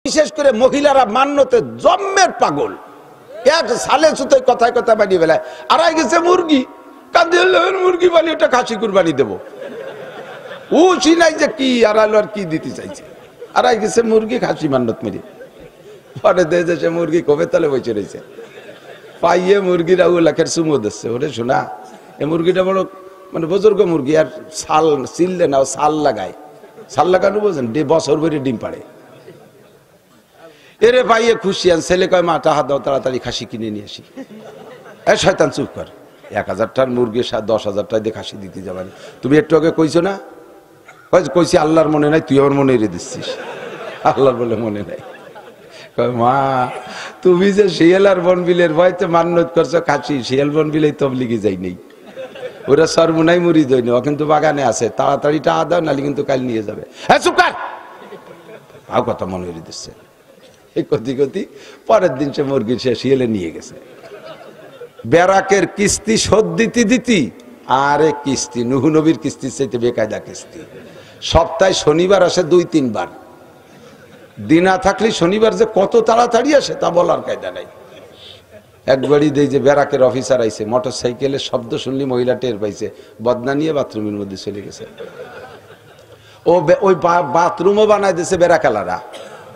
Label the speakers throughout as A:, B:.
A: বিশেষ করে মহিলারা মান্যতে জম্মের পাগল, এক সালে সুতোয় কথায় কথা বানিয়ে বেলায় আড়াই গেছে মুরগি, কাঁদে মুরগি বানিয়ে ওটা খাসি কুরবানি দেবো। ও চিনাই যে কি আড়াইলো আর কি দিতে চাইছে, আড়াই গেছে মুরগি খাসি মান্যত মেরে। পরে দেখে সে মুরগি কবে তালে বসে রয়েছে, পাইয়ে মুরগিরা ও লাখের চুমো দিচ্ছে। ওরে শোনা, এই মুরগিটা বড় মানে বুজুর্গ মুরগি, আর ছাল চিললে না, ছাল লাগায়, ছাল লাগানো বোঝেন, বছর ভরে ডিম পাড়ে। এরে পাইয়ে খুশি, আর ছেলে কয় মা টাকা দাও, তাড়াতাড়ি খাসি কিনে নিয়ে আসি। এ শয়তান চুপ কর, 1000টার মুরগি 10,000 টাকা দিয়ে খাসি দিতে যাবেন। তুমি একটু আগে কইছো না, কইছি আল্লাহর মনে নাই, তুই আমার মনে রে দিচ্ছিস, আল্লাহর বলে মনে নাই। মা তুমি যে শিয়ালার বনবিলের ভয়তে মান্যত করছো খাসি, শিয়াল বনবিলে তবলিগে যাই নেই, ওরা সর্বনাই মুড়ি দইনি, ও কিন্তু বাগানে আছে, তাড়াতাড়ি টাকা দাও, নালি কিন্তু কাল নিয়ে যাবে। হ্যাঁ চুপ কর, আও কথা মনে রে দিচ্ছে। এই কতি কতি পরের দিন সে মুরগি সে শিয়ালে নিয়ে গেছে। বেরাকের কিস্তি শোধ দিতে দিতি, আরে কিস্তি নূহ নবীর কিস্তির চাইতে বেকায়দা কিস্তি। সপ্তাহে শনিবার আসে 2-3 বার, দিনা থাকলে শনিবার যে কত তাড়াতাড়ি আসে তা বলার কায়দা নাই। একবারই দেই যে বেরাকের অফিসার আইছে, মোটর সাইকেলের শব্দ শুনলি মহিলা টের পাইছে, বদনা নিয়ে বাথরুমের মধ্যে চলে গেছে। ও ওই বাথরুমও বানাই দিয়েছে বেরাকালারা,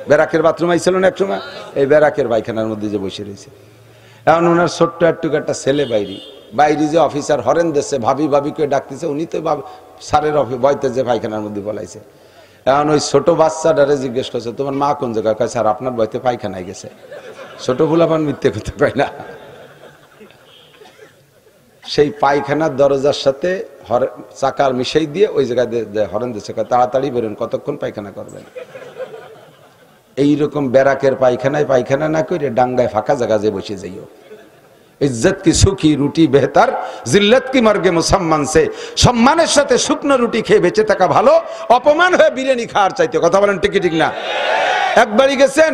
A: বেরাকের বাথরুম আইছিল না এক সময়, এই বেরাকের পায়খানার মধ্যে যে বসে রয়েছে। এখন ওনার ছোট্ট একটা ছেলে বাইরে যে অফিসার হরেন দিচ্ছে, ভাবি ভাবিকে ডাকতেছে, উনি তো স্যারের বইতে যে পায়খানার মধ্যে বলাইছে। এখন ওই ছোট বাচ্চাটারে জিজ্ঞেস করছে তোমার মা কোন জায়গায়, কয় স্যার আপনার বইতে পায়খানায় গেছে। ছোট ফুলাপান মিথ্যে করতে পায় না। সেই পায়খানার দরজার সাথে চাকার মিশাই দিয়ে ওই জায়গায় হরেন দিচ্ছে, তাড়াতাড়ি বেরোন, কতক্ষণ পায়খানা করবেন। এইরকম বেরাকের পায়খানায় পায়খানা না করে ডাঙ্গায় ফাঁকা জায়গা যে বসে যাইও। ইজ্জত কি সুখী রুটি বেহতার, জিল্লত কি মার্গে মুসাম্মান সে। সম্মানের সাথে শুকনো রুটি খেয়ে বেঁচে থাকা ভালো, অপমান হয়ে বিরিয়ানি খাওয়ার চাইতে। কথা বলেন ঠিক ঠিক না? একবারই গেছেন,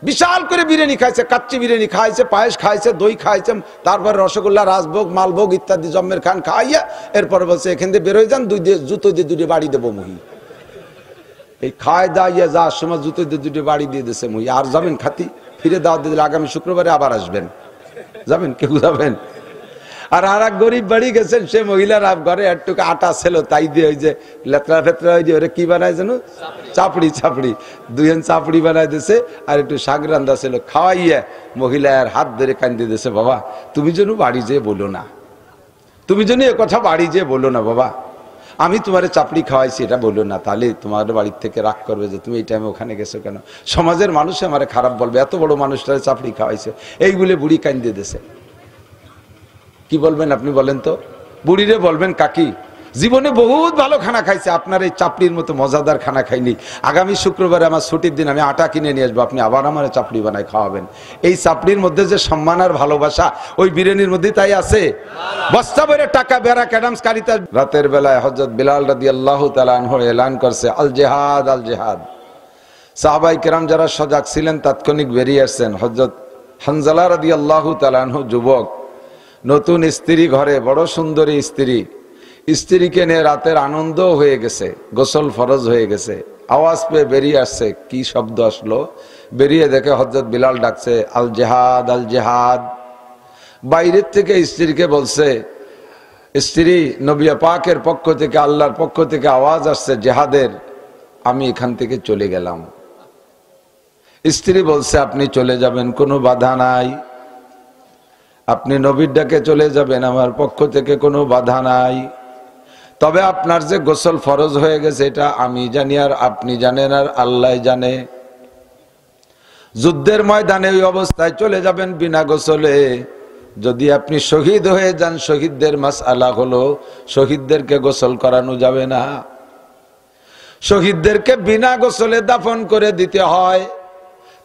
A: বিশাল করে বিরিয়ানি খাইছে, কাচ্চি বিরিয়ানি খাইছে, পায়েস খাইছে, দই খাইছে, তারপরে রসগোল্লা, রাজভোগ, মালভোগ ইত্যাদি জম্মের খান খাইয়া এরপরে বলছে এখান দিয়ে বেরোয় যান, জুতো দিয়ে 2 বাড়ি দেবো মুহি। এই খায় দাইয়া যাওয়ার সময় জুতো দিয়ে 2 বাড়ি দিয়ে দিছে মুহি। আর যাবেন খাতি, ফিরে দাওয়াত দিলে আগামী শুক্রবারে আবার আসবেন, যাবেন কেউ যাবেন? আর এক গরিব বাড়ি গেছেন, সে মহিলার ঘরে একটুকু আটা ছিল, তাই দিয়ে ওই যে লেতরা ফেতরা ওই যে ওরা কি বানায় যেন, চাপড়ি 2 চাপড়ি বানাই দিছে, আর একটু শাক রান্দা ছিল, খাওয়াইয়া মহিলার হাত ধরে কান্দি দিছে, বাবা তুমি যেন বাড়ি যেয়ে বলো না, তুমি যেন এ কথা বাড়ি যেয়ে বলো না বাবা, আমি তোমার চাপড়ি খাওয়াইছি এটা বললো না, তাহলে তোমার বাড়ির থেকে রাগ করবে যে তুমি এই টাইমে ওখানে গেছো কেন, সমাজের মানুষ আমার খারাপ বলবে, এত বড় মানুষটারে চাপড়ি খাওয়াইছে। এই বলে বুড়ি কান্দে দিছে। কি বলবেন আপনি বলেন তো? বুড়িরে বলবেন কাকি জীবনে বহুত ভালো খানা খাইছে, আপনার এই চাপড়ির মতো মজাদার খানা খাইনি, আগামী শুক্রবারে আমার ছুটির দিন আমি আটা কিনে নিয়ে আসবো, আপনি আবার আমার চাপড়ি বানায় খাওয়াবেন। এই চাপড়ির মধ্যে যে সম্মান আর ভালোবাসা ওই বিরিয়ানির মধ্যে তাই আছে। বস্তা ভরে টাকা বেরাক অ্যাডামস কারিতা। রাতের বেলায় হযরত বিলাল রাদিয়াল্লাহু তাআলা আনহু এলান করছে আল জিহাদ আল জিহাদ। সাহাবায়ে কেরাম যারা সজাগ ছিলেন তাৎক্ষণিক বেরিয়ে আসছেন। হযরত হানজালা রাদিয়াল্লাহু তাআলা আনহু যুবক, নতুন স্ত্রী ঘরে, বড় সুন্দরী স্ত্রীকে নিয়ে রাতের আনন্দ হয়ে গেছে, গোসল ফরজ হয়ে গেছে, আওয়াজ পেয়ে বেরিয়ে আসছে। কি শব্দ আসলো? বেরিয়ে দেখে হযরত বিলাল ডাকছে আল জিহাদ আল জিহাদ। বাইরের থেকে স্ত্রীকে বলছে, স্ত্রী নবী পাকের পক্ষ থেকে, আল্লাহর পক্ষ থেকে আওয়াজ আসছে জিহাদের, আমি এখান থেকে চলে গেলাম। স্ত্রী বলছে আপনি চলে যাবেন, কোনো বাধা নাই, আপনি নবীর ডাকে চলে যাবেন, আমার পক্ষ থেকে কোনো বাধা নাই, তবে আপনার যে গোসল ফরজ হয়ে গেছে এটা আমি জানি আর আপনি জানেন আর আল্লাহ জানে। যুদ্ধের ময়দানে ওই অবস্থায় চলে যাবেন বিনা গোসলে, যদি আপনি শহীদ হয়ে যান, শহীদদের মাসআলা হলো শহীদদেরকে গোসল করানো যাবে না, শহীদদেরকে বিনা গোসলে দাফন করে দিতে হয়,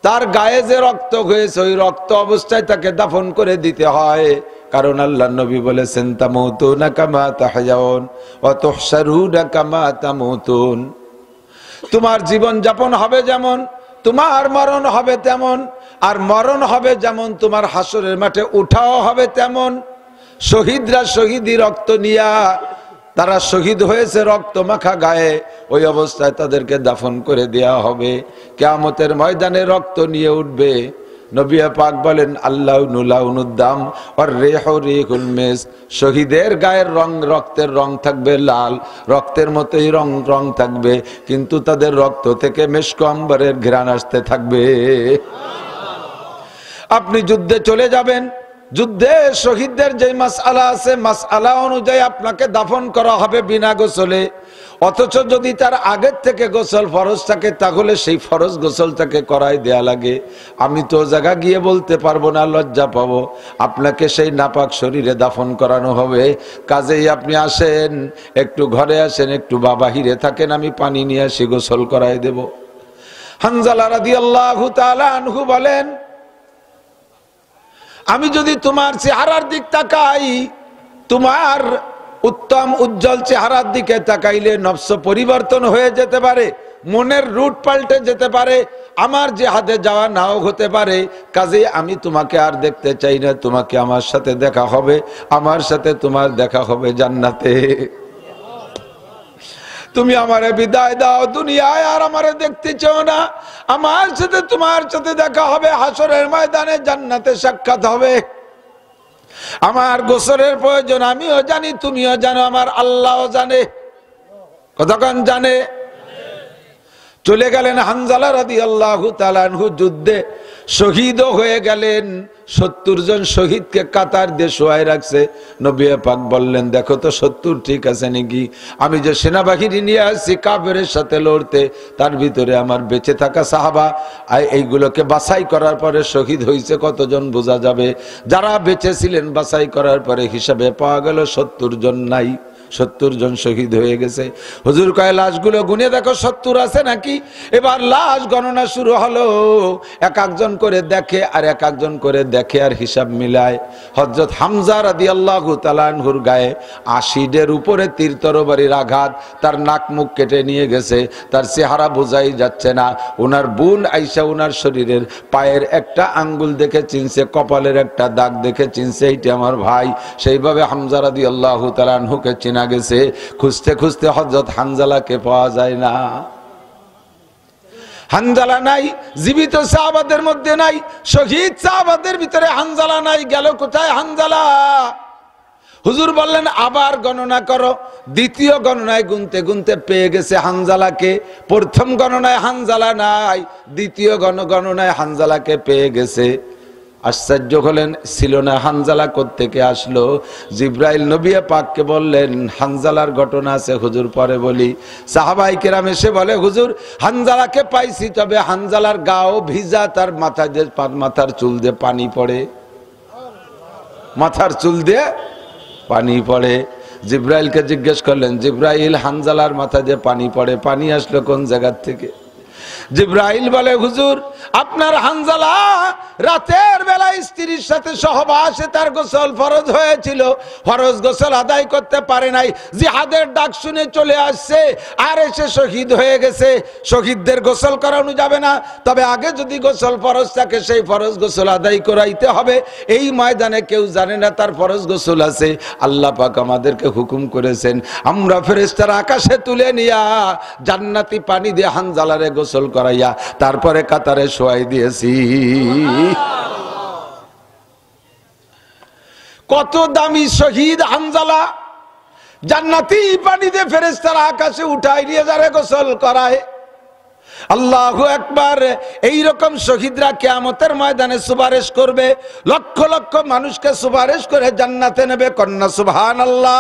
A: তার গায়ে যে রক্ত হয়েছে ওই রক্ত অবস্থায় তাকে দাফন করে দিতে হয়, কারণ আল্লাহর নবী বলেছেন তামুতুনা কামা তাহয়াউন ওয়া তুহশারুনা কামা তামুতুন। তোমার জীবন যাপন হবে যেমন, তোমার মরণ হবে তেমন, আর মরণ হবে যেমন তোমার হাসরের মাঠে উঠাও হবে তেমন। শহীদরা শহীদি রক্ত নিয়া তারা শহীদ হয়েছে রক্ত মাখা গায়ে, ওই অবস্থায় তাদেরকে দাফন করে দেয়া হবে। কিয়ামতের ময়দানে রক্ত নিয়ে উঠবে। নবী পাক বলেন আল্লাহু লাউনুদ্দাম ওয়ার রিহু রিহুল মিস, শহীদের গায়ের রং রক্তের রং থাকবে লাল, রক্তের মতোই রং থাকবে, কিন্তু তাদের রক্ত থেকে মিশক আম্বরের ঘ্রাণ আসতে থাকবে। আপনি যুদ্ধে চলে যাবেন, যুদ্ধে শহীদদের যে মাসআলা আছে, মাসআলা অনুযায়ী আপনাকে দাফন করা হবে বিনা গোসলে। অথচ যদি তার আগের থেকে গোসল ফরজ থাকে, তাহলে সেই ফরজ গোসলটাকে করাই দেয়া লাগে। আমি তো জায়গা গিয়ে বলতে পারবো না, লজ্জা পাবো। আপনাকে সেই নাপাক শরীরে দাফন করানো হবে। কাজেই আপনি আসেন, একটু ঘরে আসেন, একটু বাহিরে থাকেন, আমি পানি নিয়ে আসি, গোসল করাই দেব। হানজালা রাদিয়াল্লাহু তাআলা আনহু বলেন, আমি যদি তোমার চেহারার দিক তাকাই, তোমার উত্তম উজ্জ্বল চেহারার দিকে তাকাইলে নফস পরিবর্তন হয়ে যেতে পারে, মনের রুট পাল্টে যেতে পারে, আমার যে হাতে যাওয়া নাও হতে পারে। কাজে আমি তোমাকে আর দেখতে চাই না, তোমাকে আমার সাথে দেখা হবে, আমার সাথে তোমার দেখা হবে জান্নাতে। তুমি আমারে বিদায় দাও দুনিয়ায়, আর আমারে দেখতে চাও না, আমার সাথে তোমার সাথে দেখা হবে হাসরের ময়দানে, জান্নাতে সাক্ষাৎ হবে। আমার গোসলের প্রয়োজন আমিও জানি, তুমিও জানো, আমার আল্লাহও জানে। কতক্ষণ জানে? চলে গেলেন হানজালা রাদিয়াল্লাহু তাআলা আনহু, যুদ্ধে শহীদও হয়ে গেলেন। 70 জন শহীদকে কাতার দিয়ে শোয়াই রাখছে। নবী পাক বললেন, দেখো তো 70 ঠিক আছে নাকি? আমি যে সেনাবাহিনী নিয়ে আসছি কাফেরের সাথে লড়তে, তার ভিতরে আমার বেঁচে থাকা সাহাবা এইগুলোকে বাছাই করার পরে শহীদ হয়েছে কতজন বোঝা যাবে। যারা বেঁচে ছিলেন বাছাই করার পরে হিসাবে পাওয়া গেল 70 জন নাই, 70 জন শহীদ হয়ে গেছে। হুজুর কয় লাশগুলো গুনে দেখো 70 আছে নাকি? এবার লাশ গণনা শুরু হলো, এক একজন করে দেখে আর এক একজন করে দেখে আর হিসাব মিলায়। হযরত হামজা রাদিয়াল্লাহু তাআলা আনহুর গায়ে 80 উপরে তীর তরবারির আঘাত, তার নাক মুখ কেটে নিয়ে গেছে, তার চেহারা বোঝাই যাচ্ছে না। ওনার বোন আয়েশা ওনার শরীরের পায়ের একটা আঙ্গুল দেখে চিনছে, কপালের একটা দাগ দেখে চিনছে, এইটা আমার ভাই। সেইভাবে হামজা রাদিয়াল্লাহু তাআলা আনহুকে চিনা গেছে। খুঁজতে খুঁজতে হযরত হানজালাকে পাওয়া যায় না। হানজালা নাই, জীবিত সাহাবাদের মধ্যে নাই, শহীদ সাহাবাদের ভিতরে হানজালা নাই। গেল কোথায় হানজালা? হুজুর বললেন আবার গণনা করো। দ্বিতীয় গণনায় গুনতে গুনতে পেয়ে গেছে হানজালাকে। প্রথম গণনায় হানজালা নাই, দ্বিতীয় গণনায় হানজালাকে পেয়ে গেছে। আশ্চর্য হলেন, ছিল না হানজালা কোত্থেকে আসলো? জিব্রাইল নবী পাককে বললেন হানজালার ঘটনা আছে হুজুর পরে বলি। সাহাবায়ে কেরাম এসে বলে হুজুর হানজালাকে পাইছি, তবে হানজালার গাও ভিজা, তার মাথার চুল দিয়ে পানি পড়ে, মাথার চুল দিয়ে পানি পড়ে। জিব্রাইলকে জিজ্ঞেস করলেন, জিব্রাইল হানজালার মাথা দিয়ে পানি পড়ে, পানি আসলো কোন জায়গা থেকে? জিব্রাইল বলে হুজুর আপনার হানজালা রাতের বেলা স্ত্রীর সাথে সহবাসে তার গোসল ফরজ হয়েছিল, ফরজ গোসল আদায় করতে পারে নাই, জিহাদের ডাক শুনে চলে আসছে আর এসে শহীদ হয়ে গেছে। শহীদদের গোসল করানো যাবে না, তবে আগে যদি গোসল ফরজ থাকে সেই ফরজ গোসল আদায় করাইতে হবে। এই ময়দানে কেউ জানে না তার ফরজ গোসল আছে। আল্লাহ পাক আমাদেরকে হুকুম করেছেন, আমরা ফেরেশতারা আকাশে তুলে নিয়া জান্নাতি পানি দিয়ে হানজালারে গোসল করাইয়া তারপরে কাতারে শোয়াই দিয়েছি। কত দামি শহীদ হানজালা! জান্নাতি পানি দিয়ে ফেরেশতারা আকাশে উঠাই নিয়ে যারে গোসল করায়। আল্লাহু আকবার! এইরকম শহীদরা কিয়ামতের ময়দানে সুপারিশ করবে, লক্ষ লক্ষ মানুষকে সুপারিশ করে জান্নাতে নেবে। কন্যা সুবহানাল্লাহ।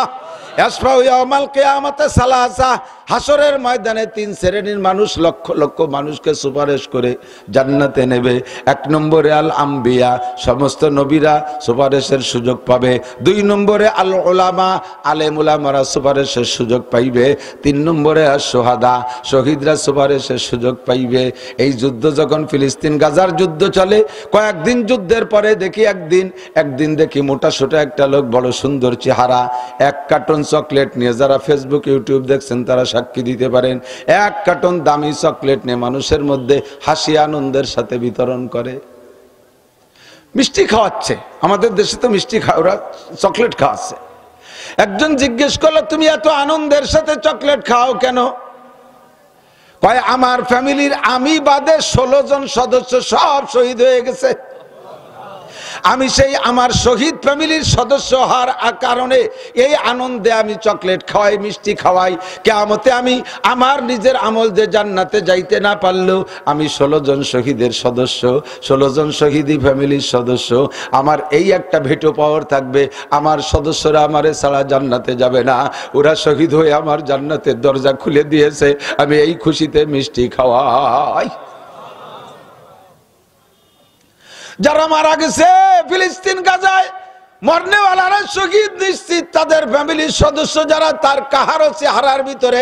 A: ইয়াসফাউ ইয়াউমাল কিয়ামাতে সালাসা, হাসরের ময়দানে 3 শ্রেণীর মানুষ লক্ষ লক্ষ মানুষকে সুপারিশ করে জান্নাতে নেবে। 1 নম্বরে আল আম্বিয়া, সমস্ত নবীরা সুপারিশের সুযোগ পাবে। 2 নম্বরে আল উলামা, আলেম উলামারা সুপারিশের সুযোগ পাইবে। 3 নম্বরে আস শুহাদা, শহীদরা সুপারিশের সুযোগ পাইবে। এই যুদ্ধ যখন ফিলিস্তিন গাজার যুদ্ধ চলে, কয়েকদিন যুদ্ধের পরে দেখি একদিন দেখি মোটা সোটা একটা লোক, বড় সুন্দর চেহারা, 1 কার্টন চকলেট নিয়ে, যারা ফেসবুক ইউটিউব দেখছেন তারা সাক্ষী দিতে পারেন, 1 কার্টন দামি চকলেট নিয়ে মানুষের মধ্যে হাসি আনন্দের সাথে বিতরণ করে। মিষ্টি খাওয়াচ্ছে, আমাদের দেশে তো মিষ্টি ওরা চকলেট খাওয়াচ্ছে। একজন জিজ্ঞেস করলো, তুমি এত আনন্দের সাথে চকলেট খাও কেন? কয়, আমার ফ্যামিলির আমি বাদে 16 জন সদস্য সব শহীদ হয়ে গেছে। আমি সেই আমার শহীদ ফ্যামিলির সদস্য হওয়ার কারণে এই আনন্দে আমি চকলেট খাওয়াই, মিষ্টি খাওয়াই। কিয়ামতে আমি আমার নিজের আমল যে জান্নাতে যাইতে না পারলেও আমি 16 জন শহীদের সদস্য, 16 জন শহীদি ফ্যামিলির সদস্য। আমার এই একটা ভেটো পাওয়ার থাকবে, আমার সদস্যরা আমারে ছাড়া জান্নাতে যাবে না। ওরা শহীদ হয়ে আমার জান্নাতের দরজা খুলে দিয়েছে, আমি এই খুশিতে মিষ্টি খাওয়াই। যারা মারা গেছে ফিলিস্তিন গাজায়, মরনেওয়ালারা শহীদ নিশ্চিত, তাদের ফ্যামিলির সদস্য যারা, তার কাহারও চেহারার ভিতরে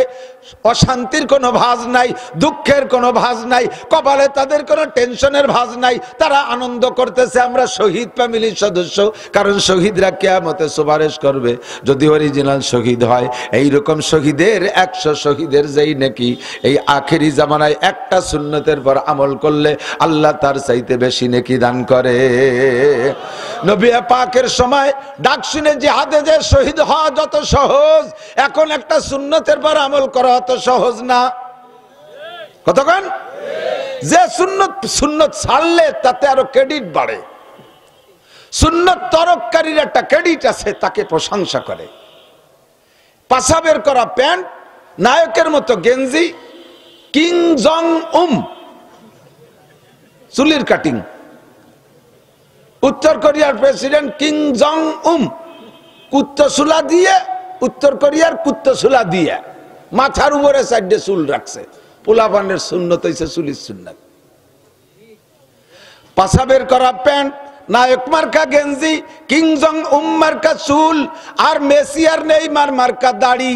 A: অশান্তির কোনো ভাঁজ নাই, দুঃখের কোনো ভাঁজ নাই, কপালে তাদের কোনো টেনশনের ভাঁজ নাই। তারা আনন্দ করতেছে, আমরা শহীদ ফ্যামিলির সদস্য। কারণ শহীদরা কিয়ামতে সুপারিশ করবে যদি অরিজিনাল শহীদ হয়। এইরকম শহীদের 100 শহীদের যেই নাকি এই আখেরি জামানায় একটা সুন্নতের পর আমল করলে আল্লাহ তার চাইতে বেশি নেকি দান করে। নবী পাকের সময় ডাক শুনে জিহাদে যে শহীদ হওয়া যত সহজ, এখন একটা সুন্নতের পর আমল করা অত সহজ না। কতক্ষণ যে সুন্নত ছাড়লে তাতে আরো ক্রেডিট বাড়ে। সুন্নত তরককারীর একটা ক্রেডিট আছে, তাকে প্রশংসা করে। পাশাবের করা প্যান্ট, নায়কের মতো গেঞ্জি, কিং জং চুলির কাটিং, উত্তর কোরিয়ার প্রেসিডেন্ট কিং জং কুত্তসুলা দিয়ে, উত্তর কোরিয়ার কুত্তসুলা দিয়ে মাথার উপরে সাইডে চুল রাখছে। পোলাপানের সুন্নত হইছে চুলির সুন্নাত। পাশাবের করা প্যান্ট, নায়ক মার্কা গেঞ্জি, কিং জং মার্কা চুল, আর মেসি আর নেইমার মার্কা দাড়ি।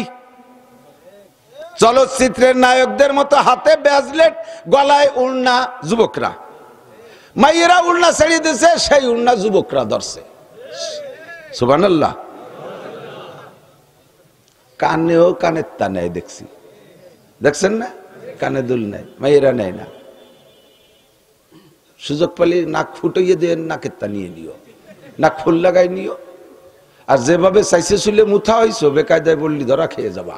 A: চলচ্চিত্রের নায়কদের মতো হাতে ব্যাজলেট, গলায় উড়না যুবকরা। মাইয়েরা উড়না ছেড়ে দিছে, সেই উড়না যুবকরা ধরছে। সুবহানাল্লাহ। কানেও কানের তা নেয়, দেখছি, দেখছেন না? কানে দুল নেয়, মাইয়েরা নেয় না। সুযোগ পেলে নাক ফুটাইয়ে দিয়ে নাকের তা নিয়ে নিও, নাক ফুল লাগাই নিও। আর যেভাবে চাইছে শুলে মুথা হইছো, বেকায়দায় বললি ধরা খেয়ে যাবা।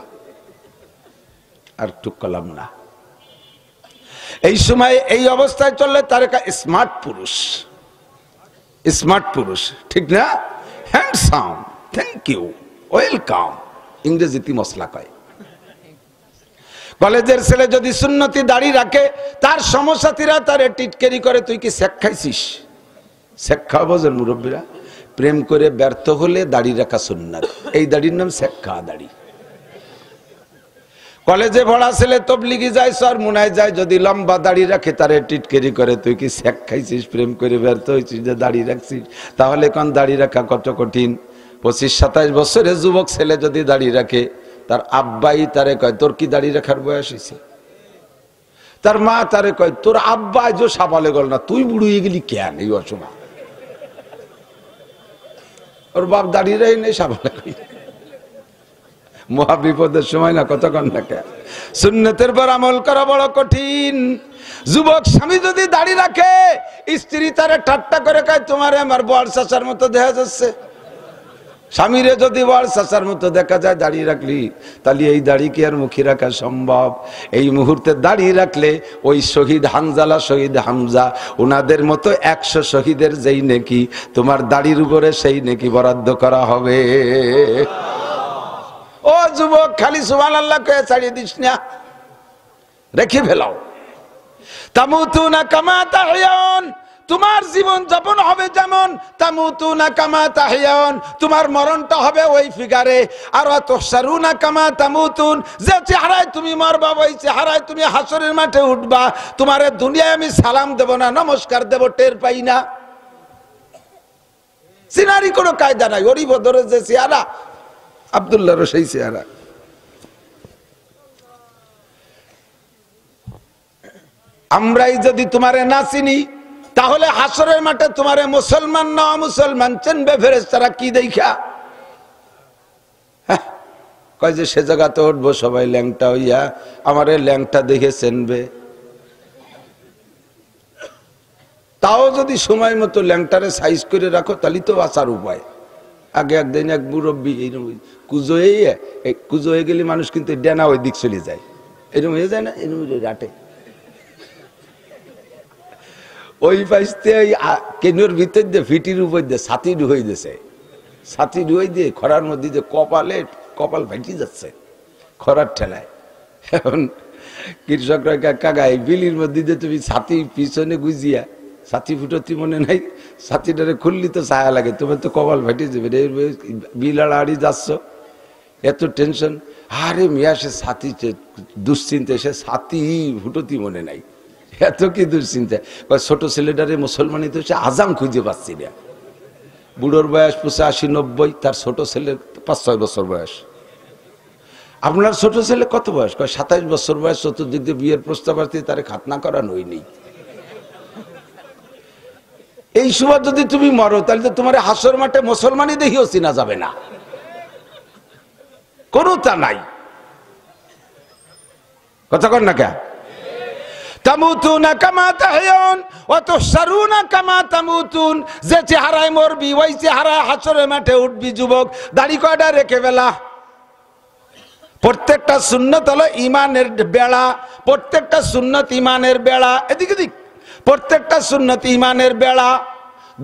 A: আর টুক কলাম না। এই সময় এই অবস্থায় চললে তার স্মার্ট পুরুষ, স্মার্ট পুরুষ, ঠিক না? হ্যান্ডসাম, থ্যাংক ইউ, ওয়েলকাম, ইংরেজিতে মশলা কয়। কলেজের ছেলে যদি সুন্নতি দাড়ি রাখে, তার সমসাথীরা তারে টিটকেরি করে, তুই কি শেখ খাইছিস? শেখ খাওয়া বোঝেন মুরব্বীরা? প্রেম করে ব্যর্থ হলে দাড়ি রাখা সুন্নাত, এই দাড়ির নাম শেখ খাওয়া দাড়ি। কলেজে পড়া ছেলে তবলিগি যায়, সর মুনায় যায়, যদি লম্বা দাড়ি রাখে তারে টিটকেরি করে, তুই কি শেখ খাইছিস? প্রেম করে ব্যর্থ হয়েছিস যে দাড়ি রাখছিস? তাহলে কোন দাড়ি রাখা কত কঠিন। 25-27 বছরের যুবক ছেলে যদি দাড়ি রাখে, তার আব্বাই তারে কয়, তোর কি দাড়ি রাখার বয়স হয়েছে? তার মা তারে কয়, তোর আব্বা যে সাবালে গল না, তুই বুড়িয়ে গেলি কেন এই অসময়? ওর বাপ দাড়ি রাই নেই, সাবালে গেলি। মহা বিপদের সময় না, কতক্ষণ থাকে। সুন্নতের পর আমল করা বড় কঠিন। যুবক স্বামী যদি দাড়ি রাখে, স্ত্রী তারে ঠাট্টা করে কয়, তোমারে আমার বড় চাচার মতো দেখা যাচ্ছে। স্বামীরে যদি বড় চাচার মতো দেখা যায় দাড়ি রাখলি, তাহলে এই দাড়ি কি আর মুখে রাখা সম্ভব? এই মুহূর্তে দাড়ি রাখলে ওই শহীদ হানজালা, শহীদ হামজা, ওনাদের মতো 100 শহীদের যেই নেকি, তোমার দাড়ির উপরে সেই নেকি বরাদ্দ করা হবে। ও যুবক, খালি সুবহানাল্লাহ কয়ে ছাড়িয়ে দিস না, রেখে ফেলাও। তামুতুনা কামা তাহইয়ান, তোমার জীবন যাপন হবে যেমন, তামুতুনা কামা তাহইয়ান, তোমার মরণটা হবে ওই ফিগারে। আর তুহশারুনা কামা তামুতুন, যে চেহারায় তুমি মরবা ওই চেহারায় তুমি হাসরের মাঠে উঠবা। তোমারে দুনিয়ায় আমি সালাম দেব না, নমস্কার দেব, টের পাই না। সিনারি কোনো কায়দা নাই। ওরই বদরে যে চেহারা, আব্দুল্লাহর সেই চেহারা। আমরাই যদি তোমারে না চিনি, তাহলে হাসরের মাঠে তোমারে মুসলমান না মুসলমান চিনবে ফেরেশতারা কি দেখা? কয় যে সে জায়গাতে উঠবো সবাই ল্যাংটা হইয়া, আমারে ল্যাংটা দেখে চিনবে। তাও যদি সময় মতো ল্যাংটারে সাইজ করে রাখো, তাহলে তো বাঁচার উপায়। আগে একদিন এক মুরব্বী এইরকম কুজো হয়ে গেলে মানুষ কিন্তু ডেনা ওই দিক চলে যায়, এরকম হয়ে যায় না, এরকম রাটে ওই পাইতে ওই কেনুর ভিতর দিয়ে ফিটির উপর দিয়ে ছাতি ডুহাই দিয়েছে, ছাতি ডুহাই দিয়ে খরার মধ্যে যে কপাল ভাইটি যাচ্ছে খরার ঠেলায়। এখন কৃষকরা কাকা এই বিলির মধ্যে যে তুমি ছাতি পিছনে গুজিয়া ছাতি ফুটতি মনে নাই, ছাতিটারে খুললি তো ছায়া লাগে, তোমার তো কপাল ভাইটি যাবে, বিল আড়াআড়ি যাচ্ছ, এত টেনশন। আরে মিয়া সে ছাতি দুশ্চিন্তা, সে ছাতি ফুটতি মনে নাই, এত কি দুশ্চিন্তা। ছোট ছেলেটারে মুসলমানি তো সে আজাম খুঁজে পাচ্ছি না। বুড়োর বয়স 85-90, তার ছোট ছেলে 5-6 বছর বয়স। আপনার ছোট ছেলে কত বয়স? 27 বছর বয়স। চতুর্দিক দিয়ে বিয়ের প্রস্তাব আসতে তারে খাতনা করানো হয়নি। এই সময় যদি তুমি মরো তাহলে তো তোমার হাসর মাঠে মুসলমানি দেখিও চিনা যাবে না, কোনো তা নাই। কথা কর না কে? তামুতুনা কামা তাহয়ুন ওয়া তুহশারুনা কামা তামুতুন। যে চেহারায় মরবি ওই চেহারায় হাসরের মাঠে উঠবি। যুবক, দাড়ি কয়টা রেখে বেলা? প্রত্যেকটা সুন্নত হলো ইমানের বেড়া, প্রত্যেকটা সুন্নত ইমানের বেড়া। এদিকে দিক, প্রত্যেকটা সুন্নত ইমানের বেড়া।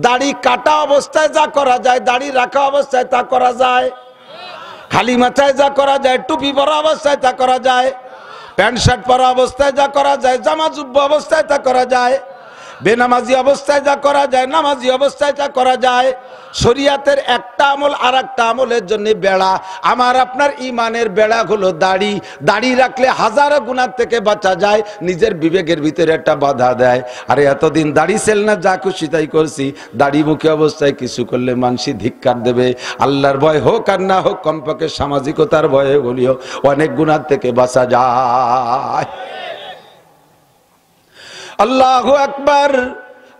A: দাড়ি কাটা অবস্থায় যা করা যায়, দাড়ি রাখা অবস্থায় তা করা যায়, খালি মাথায় যা করা যায়, টুপি পরা অবস্থায় তা করা যায়, প্যান্ট শার্ট পরা অবস্থায় যা করা যায়, জামা জুব্ব অবস্থায় তা করা যায়, বেনামাজি অবস্থায় যা করা যায়, নামাজি অবস্থায় তা করা যায়। শরীয়তের একটা আমল আর একটা আমলের জন্য বেড়া। আমার আপনার ইমানের বেড়া হলো দাড়ি। দাড়ি রাখলে হাজারো গুনাহ থেকে বাঁচা যায়, নিজের বিবেকের ভিতরে একটা বাধা দেয়। আরে এতদিন দাড়ি ছিল না, যা খুশি তাই করছি, দাড়ি মুখে অবস্থায় কিছু করলে মানুষই ধিক্কার দেবে। আল্লাহর ভয় হোক আর না হোক, কমপক্ষে সামাজিকতার ভয়ে বলিও অনেক গুনাহ থেকে বাঁচা যায়। আল্লাহু আকবার।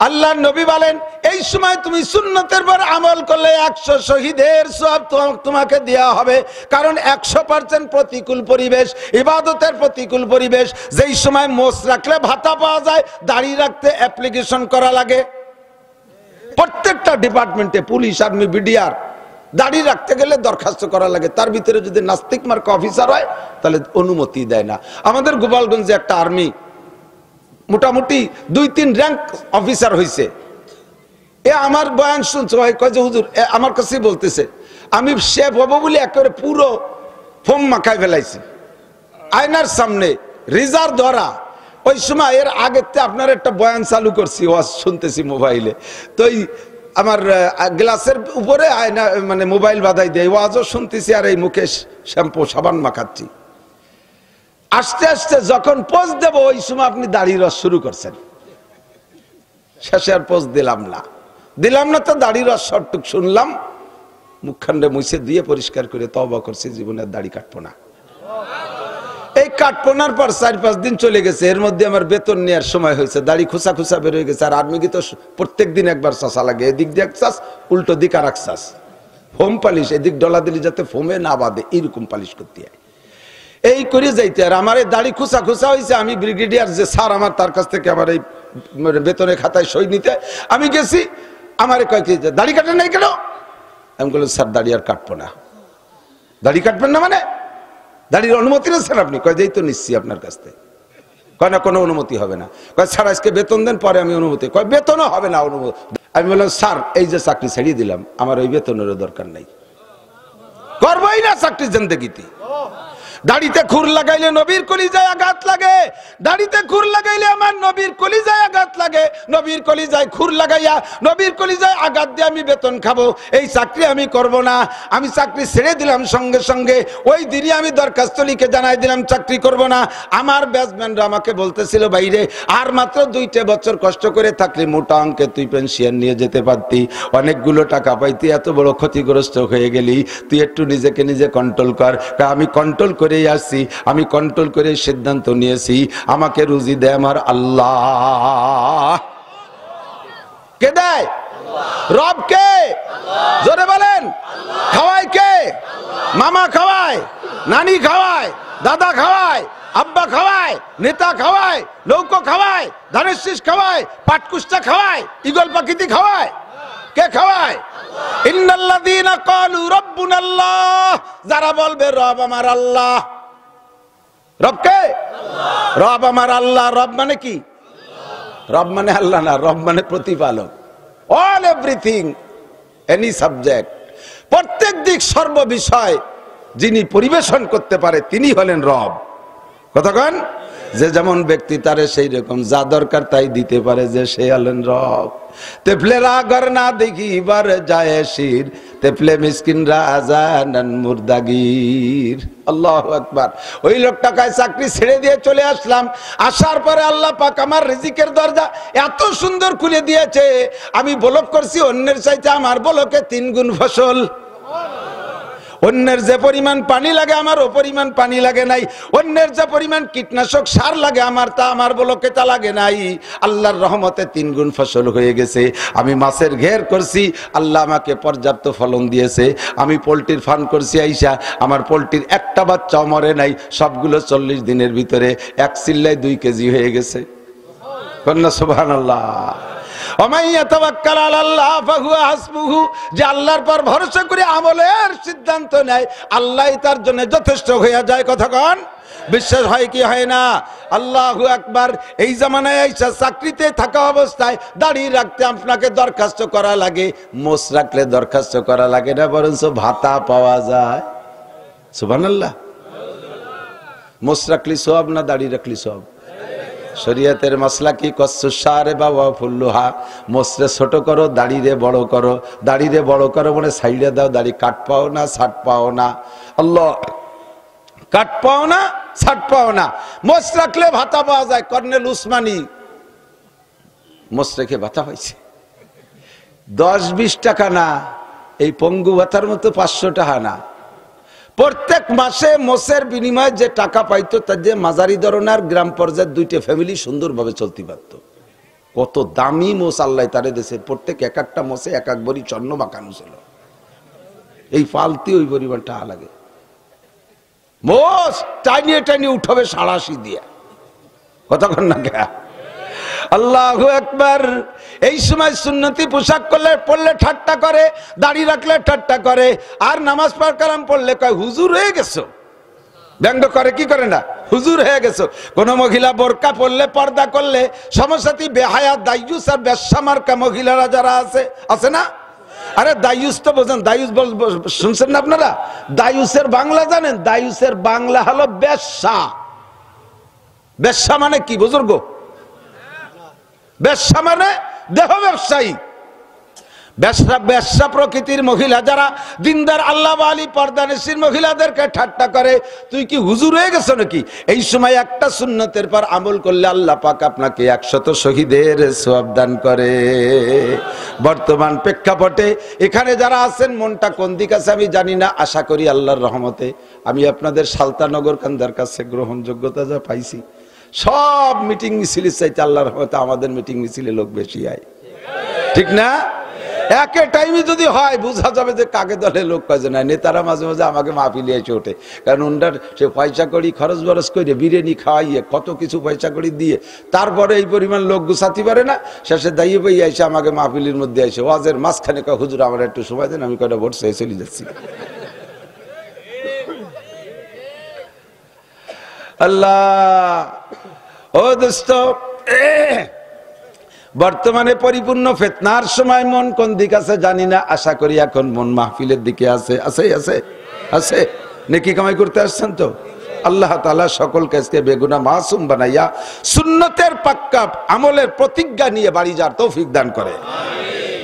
A: আল্লাহর নবী বলেন, এই সময় তুমি সুন্নতের পর আমল করলে 100 শহীদের সওয়াব তোমাকে দেওয়া হবে। কারণ 100% প্রতিকূল পরিবেশ, ইবাদতের প্রতিকূল পরিবেশ। যেই সময় মোষ রাখলে ভাতা পাওয়া যায়, দাড়ি রাখতে অ্যাপ্লিকেশন করা লাগে। প্রত্যেকটা ডিপার্টমেন্টে, পুলিশ, আর্মি, বিডিআর, দাড়ি রাখতে গেলে দরখাস্ত করা লাগে। তার ভিতরে যদি নাস্তিক মার্কা অফিসার হয় তাহলে অনুমতি দেয় না। আমাদের গোপালগঞ্জে একটা আর্মি মোটামুটি 2-3 র্যাঙ্ক অফিসার হয়েছে। এ আমার বয়ান শুনছে, কয় যে হুজুর আমার কাছে বলতেছে আমি শেফ হবো বলে একেবারে পুরো ফোম মাখায় ফেলাইছি আয়নার সামনে, রিজার্ভ ধরা। ওই সময় এর আগের আপনার একটা বয়ান চালু করছি, ওয়াজ শুনতেছি মোবাইলে। তো আমার গ্লাসের উপরে আয়না মানে মোবাইল বাধাই দেয়, ওয়াজও শুনতেছি আর এই মুখে শ্যাম্পু সাবান মাখাচ্ছি। আস্তে আস্তে যখন পোস্ট দেব ওই সময় আপনি দাড়ি রস শুরু করছেন। শেষে আর পোস্ট দিলাম না তো দাড়ি রস শর্টটুক শুনলাম, মুখখান্ডে মুছে দিয়ে পরিষ্কার করে তওবা করছি, জীবনের দাড়ি কাটবো না। এই কাটপোনার পর 4-5 দিন চলে গেছে, এর মধ্যে আমার বেতন নেওয়ার সময় হয়েছে, দাড়ি খুসা খুসা বের হয়ে গেছে। আর আর্মিকে তো প্রত্যেক দিন একবার চাষা লাগে, এদিক দিয়ে এক চাষ, উল্টো দিক আর এক চাষ। ফোম পালিশ, এদিক ডলা দিলি যাতে ফোমে না বাঁধে, এইরকম পালিশ করতে হয়। এই করে যাইতে আর আমার এই দাড়ি খুসা খুসা হয়েছে। আমি ব্রিগেডিয়ার যে স্যার আমার, তার কাছ থেকে আমার এই বেতনের খাতায় সই নিতে আমি গেছি। আমার কয় কি দাড়ি কাটেন নাই কেন? আমি বললাম স্যার দাড়ি আর কাটবো না। দাড়ি কাটবেন না মানে? দাড়ির অনুমতি নিচ্ছেন আপনি? কয় যেই তো নিচ্ছি আপনার কাছ থেকে। কয় না কোনো অনুমতি হবে না। কয় স্যার আজকে বেতন দেন, পরে আমি অনুমতি। কয় বেতনও হবে না, অনুমতি। আমি বললাম স্যার এই যে চাকরি ছেড়ে দিলাম, আমার ওই বেতনেরও দরকার নাই, করবোই না চাকরি জিন্দেগিতে। দাড়িতে খুর লাগাইলে নবীর কলিজায় আঘাত লাগে, দাড়িতে খুর লাগাইলে আমার নবীর কলিজায় আঘাত লাগে। নবীর কলিজায় খুর লাগাইয়া নবীর কলিজায় আঘাত দিয়ে আমি বেতন খাবো, এই চাকরি আমি করব না। আমি চাকরি ছেড়ে দিলাম, সঙ্গে সঙ্গে ওই দিনই আমি দরখাস্ত লিখে জানাই দিলাম চাকরি করব না। আমার ব্যাচম্যানরা আমাকে বলতেছিল বাইরে, আর মাত্র 2টা বছর কষ্ট করে থাকলে মোটা অঙ্কে তুই পেনশন নিয়ে যেতে পারতি, অনেকগুলো টাকা পাইতি, এত বড় ক্ষতিগ্রস্ত হয়ে গেলি, তুই একটু নিজেকে নিজে কন্ট্রোল কর। আমি কন্ট্রোল করে আসছি, আমি কন্ট্রোল করে সিদ্ধান্ত নিয়েছি, আমাকে রুজি দেয় আমার আল্লাহ। কে দেয়? রব কে? জোরে বলেন। খাওয়ায় কে? মামা খাওয়ায়, নানি খাওয়ায়, দাদা খাওয়ায়, আব্বা খাওয়ায়, নেতা খাওয়ায়, নৌকো খাওয়ায়, ধানের শীষ খাওয়ায়, পাটকুষ্টা খাওয়ায়, ঈগল পাখিতি খাওয়ায়। কে খাওয়ায়? ইন্নাল্লাযীনা ক্বালু রাব্বুনাল্লাহ, যারা বলবে রব আমার আল্লাহ। রব কে? রব আমার আল্লাহ। রব মানে কি? রব মানে আল্লাহ না, রব মানে প্রতিপালক। অল এভরিথিং, এনি সাবজেক্ট, প্রত্যেক দিক সর্ব বিষয় যিনি পরিবেশন করতে পারে তিনি হলেন রব। কতক্ষণ? যে যেমন ব্যক্তি তারে সেই রকম যা দরকার তাই দিতে পারে, যে সে হলেন রব। তেফলেরা ঘর না দেখিবার যায় শির, তেফলে মিসকিনরা আজানান মুর্দাগির। আল্লাহু আকবার। ওই লোকটাকে চাকরি ছেড়ে দিয়ে চলে আসলাম, আসার পরে আল্লাহ পাক আমার রিজিকের দরজা এত সুন্দর খুলে দিয়েছে, আমি বলক করছি অন্যের চাইতে আমার বলকে 3 গুণ ফসল। অন্যের যে পরিমাণ পানি লাগে আমার ও পরিমাণ পানি লাগে নাই, অন্যের যে পরিমাণ কীটনাশক সার লাগে আমার তা আমার বলকে তা লাগে নাই। আল্লাহর রহমতে 3 গুণ ফসল হয়ে গেছে। আমি মাছের ঘের করছি, আল্লাহ আমাকে পর্যাপ্ত ফলন দিয়েছে। আমি পোলট্রির ফার্ম করছি, আইসা আমার পোলট্রির একটা বাচ্চাও মরে নাই, সবগুলো 40 দিনের ভিতরে 1 চিল্লায় 2 কেজি হয়ে গেছে। কন্যা সুবহানাল্লাহ। যে আল্লাহর পর ভরসা করে আমলের সিদ্ধান্ত নেয়, আল্লাহ তার জন্য যথেষ্ট হয়ে যায়। কতক্ষণ? বিশ্বাস হয় কি হয় না? আল্লাহু আকবার। এই জামানায় আইসা চাকরিতে থাকা অবস্থায় দাড়ি রাখতে আপনাকে দরখাস্ত করা লাগে, মোষ রাখলে দরখাস্ত করা লাগে না, বরঞ্চ ভাতা পাওয়া যায়। সুবহানাল্লাহ। মোষ রাখলি সওয়াব না দাড়ি রাখলি সওয়াব? শরীয়তের মাসলা কি? কসুসারে বাবা ফুল্লুহা, মোসরে ছোট করো, দাড়িরে বড় করো। দাড়িরে বড় করো মানে সাইডে দাও, দাড়ি কাট পাও না, ছাট পাও না। আল্লাহ, কাট পাও না, ছাট পাও না। মোস রাখলে ভাতা পাওয়া যায়। কর্নেল উসমানী মোস রেখে ভাতা পাইছে 10-20 টাকা না, এই পঙ্গু ভাতার মতো 500 টাকা না। প্রত্যেক মাসে মোষের বিনিময়ে যে টাকা পাইতো তার যে মাঝারি ধরনের গ্রাম পর্যায়ের 2টা ফ্যামিলি সুন্দরভাবে চলতে পারত। কত দামি মোষ আল্লাহ তারে দেশে, প্রত্যেক এক একটা মোষে 1-1 ভরি স্বর্ণ মাখানো ছিল। এই ফালতি ওই পরিমাণ টাকা লাগে। মোষ টানিয়ে টানিয়ে উঠবে 87 দিয়ে। কতক্ষণ না গে? আল্লাহু আকবার। এই সময় সুন্নতি পোশাক করলে পড়লে ঠাট্টা করে, দাড়ি রাখলে ঠাট্টা করে, আর নামাজ পাক কালাম পড়লে কয় হুজুর হয়ে গেছো। ব্যঙ্গ করে কি করে না? হুজুর হয়ে গেছো। কোন মহিলা বোরকা পড়লে, পর্দা করলে, সমসাথী বেহায়া দায়ুস আর বেশ্যা মার্কা মহিলারা যারা আছে, আছে না? আরে দায়ুস তো বোঝেন, দায়ুস শুনছেন না আপনারা? দায়ুসের বাংলা জানেন? দায়ুসের বাংলা হলো বেশ্যা। বেশ্যা মানে কি বুজুর্গ? বেশ্যা মানে দেহ ব্যবসায়ী। বেশ্যা প্রকৃতির মহিলা যারা দিনদার আল্লাহ ওয়ালি পর্দানশীল মহিলাদেরকে ঠাট্টা করে, তুই কি হুজুর হয়ে গেছো নাকি? এই সময় একটা সুন্নতের পর আমল করলে আল্লাহ পাক আপনাকে 100 শহীদের সওয়াব দান করে। বর্তমান প্রেক্ষাপটে এখানে যারা আছেন, মনটা কোন দিক আছে আমি জানি না। আশা করি আল্লাহর রহমতে আমি আপনাদের সালতানগর কান্দার কাছে গ্রহণযোগ্যতা যা পাইছি, সব মিটিং মিছিলের চাইতে আল্লাহর রহমতে আমাদের মিটিং মিছিলে লোক বেশি হয়। ঠিক না? একে টাইমে যদি হয় বোঝা যাবে যে কাকে দলে লোক কাজে নাই। নেতারা মাঝে মাঝে আমাকে মাহফিলে এসে ওঠে, কারণ ওনার সে পয়সা করি খরচ বরচ করে বিরিয়ানি খাওয়াইয়ে কত কিছু পয়সা করি দিয়ে তারপরে এই পরিমাণ লোক গুছাতে পারে না। শেষে দাইয়ে বইয়ে এসে আমাকে মাহফিলের মধ্যে এসে ওয়াজের মাঝখানে কয় হুজুর আমার একটু সময় দেন, আমি কয়টা ভোট চেয়ে চলে যাচ্ছি। আল্লাহ ও দোস্ত, বর্তমানে পরিপূর্ণ ফিতনার সময় মন কোন দিক আছে জানি না। আশা করি এখন মন মাহফিলের দিকে আছে। আছে আছে আছে নেকি কামাই করতে আসছেন তো। আল্লাহ তাআলা সকলকে আজকে বেগুনা মাসুম বানাইয়া সুন্নতের পাক্কা আমলের প্রতিজ্ঞা নিয়ে বাড়ি যাওয়ার তৌফিক দান করে।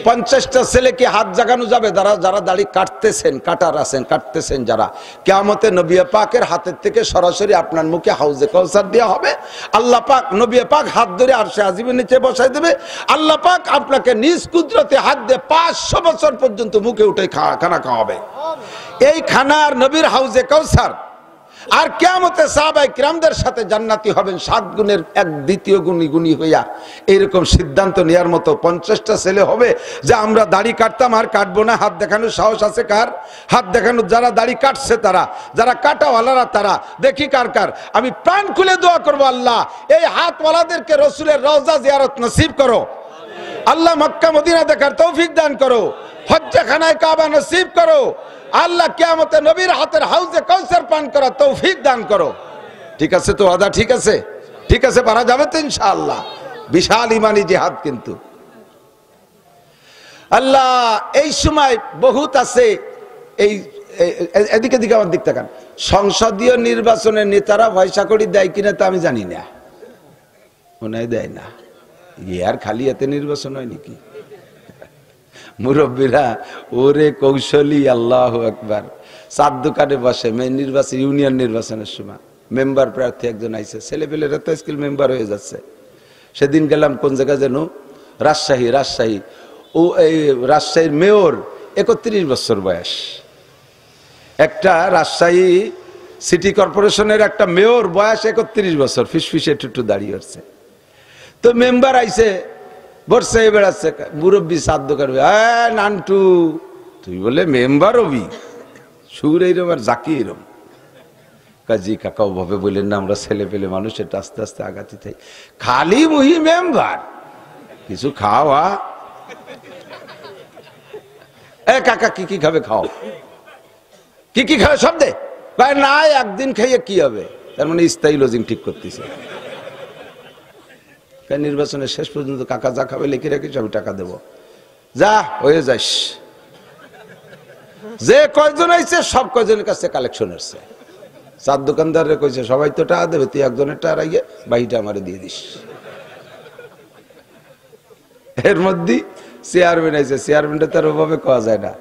A: 50টা ছেলেকে হাত জাগানো যাবে যারা দাড়ি কাটতেছেন, কাটার আছেন, কাটতেছেন যারা, কিয়ামতে নবী পাকের হাতের থেকে সরাসরি আপনার মুখে হাউজে কাউসার দেওয়া হবে। আল্লাহ পাক নবী পাক হাত ধরে আরশে আজিমের নিচে বসাই দেবে। আল্লাহ পাক আপনাকে নিজ কুদরতে হাত দিয়ে 500 বছর পর্যন্ত মুখে উঠে খানা খাওয়াবে। এই খানার নবীর হাউজে কাউসার। আর কিয়ামতে সাহাবায়ে কিরামদের সাথে জান্নাতি হবেন 7 গুণের 1 দ্বিতীয় গুণী হইয়া। এইরকম সিদ্ধান্ত নেওয়ার মতো 50টা ছেলে হবে যে আমরা দাড়ি কাটতাম আর কাটবো না। হাত দেখানোর সাহস আছে কার? হাত দেখানো যারা দাড়ি কাটছে তারা, যারা কাটাওয়ালারা তারা, দেখি কার কার। আমি প্রাণ খুলে দোয়া করবো, আল্লাহ এই হাতওয়ালাদেরকে রসুলের রওজা জিয়ারত নসিব করো। আল্লাহ মক্কা মদিনা দেখার তৌফিক দান করো, হজ্জাখানায় কাবা নসিব করো, আল্লাহ কিয়ামতে নবীর হাতের হাউজে কাউসার পান করার তৌফিক দান করো। ঠিক আছে তো আদা? ঠিক আছে, ঠিক আছে, পারা যাবে তো ইনশাআল্লাহ। বিশাল ইমানি জিহাদ কিন্তু। আল্লাহ এই সময় বহুত আছে, এই এদিকে দিকে আমার দিক তাকান, সংসদীয় নির্বাচনের নেতারা পয়সা কড়ি দেয় কিনা তা আমি জানি না, মনে হয় দেয় না। আর খালি এতে নির্বাচন হয় নাকি? মুরব্বীরা ওরে কৌশলী, আল্লাহ আকবার, চার দোকানে বসে নির্বাচন, ইউনিয়ন নির্বাচনের সময় মেম্বার প্রার্থী একজন আইছে, ছেলেপেলেরা তো স্কুল মেম্বার হয়ে যাচ্ছে। সেদিন গেলাম কোন জায়গায় যেন, রাজশাহী, ও এই রাজশাহীর মেয়র 31 বছর বয়স। একটা রাজশাহী সিটি কর্পোরেশনের একটা মেয়র বয়স 31 বছর, ফিসফিসে একটু দাঁড়িয়ে আসছে। তো মেম্বার আইছে, বসে বেড়াচ্ছে, মুরব্বী সাত দোকান, নান্টু তুই বলে মেম্বার হবি, সুর এইরম আর জাকি এরম। কাজী কাকা ওভাবে বললেন না, আমরা ছেলে পেলে মানুষ, এটা আস্তে আস্তে আগাতে থাকি, খালি মুহি মেম্বার, কিছু খাওয়া। কাকা কি কি খাবে খাও, কি কি খাবে সব দে, না একদিন খাইয়ে কি হবে, তার মানে স্থায়ী লজিং ঠিক করতেছে। নির্বাচনের শেষ পর্যন্ত কাকা যা খাবে লিখে রাখিস, আমি টাকা দেবো, যা হয়ে যাস। যে কয়জন আইছে সব কয়জনের কাছে কালেকশন আসছে, চার দোকানদারে কইছে সবাই তো টাকা দেবে, তুই একজনের টাকা রাখিয়ে বাকিটা আমারে দিয়ে দিস। এর মধ্যে চেয়ারম্যান আইছে, চেয়ারম্যানটা তার ওভাবে কোয়া যায় না,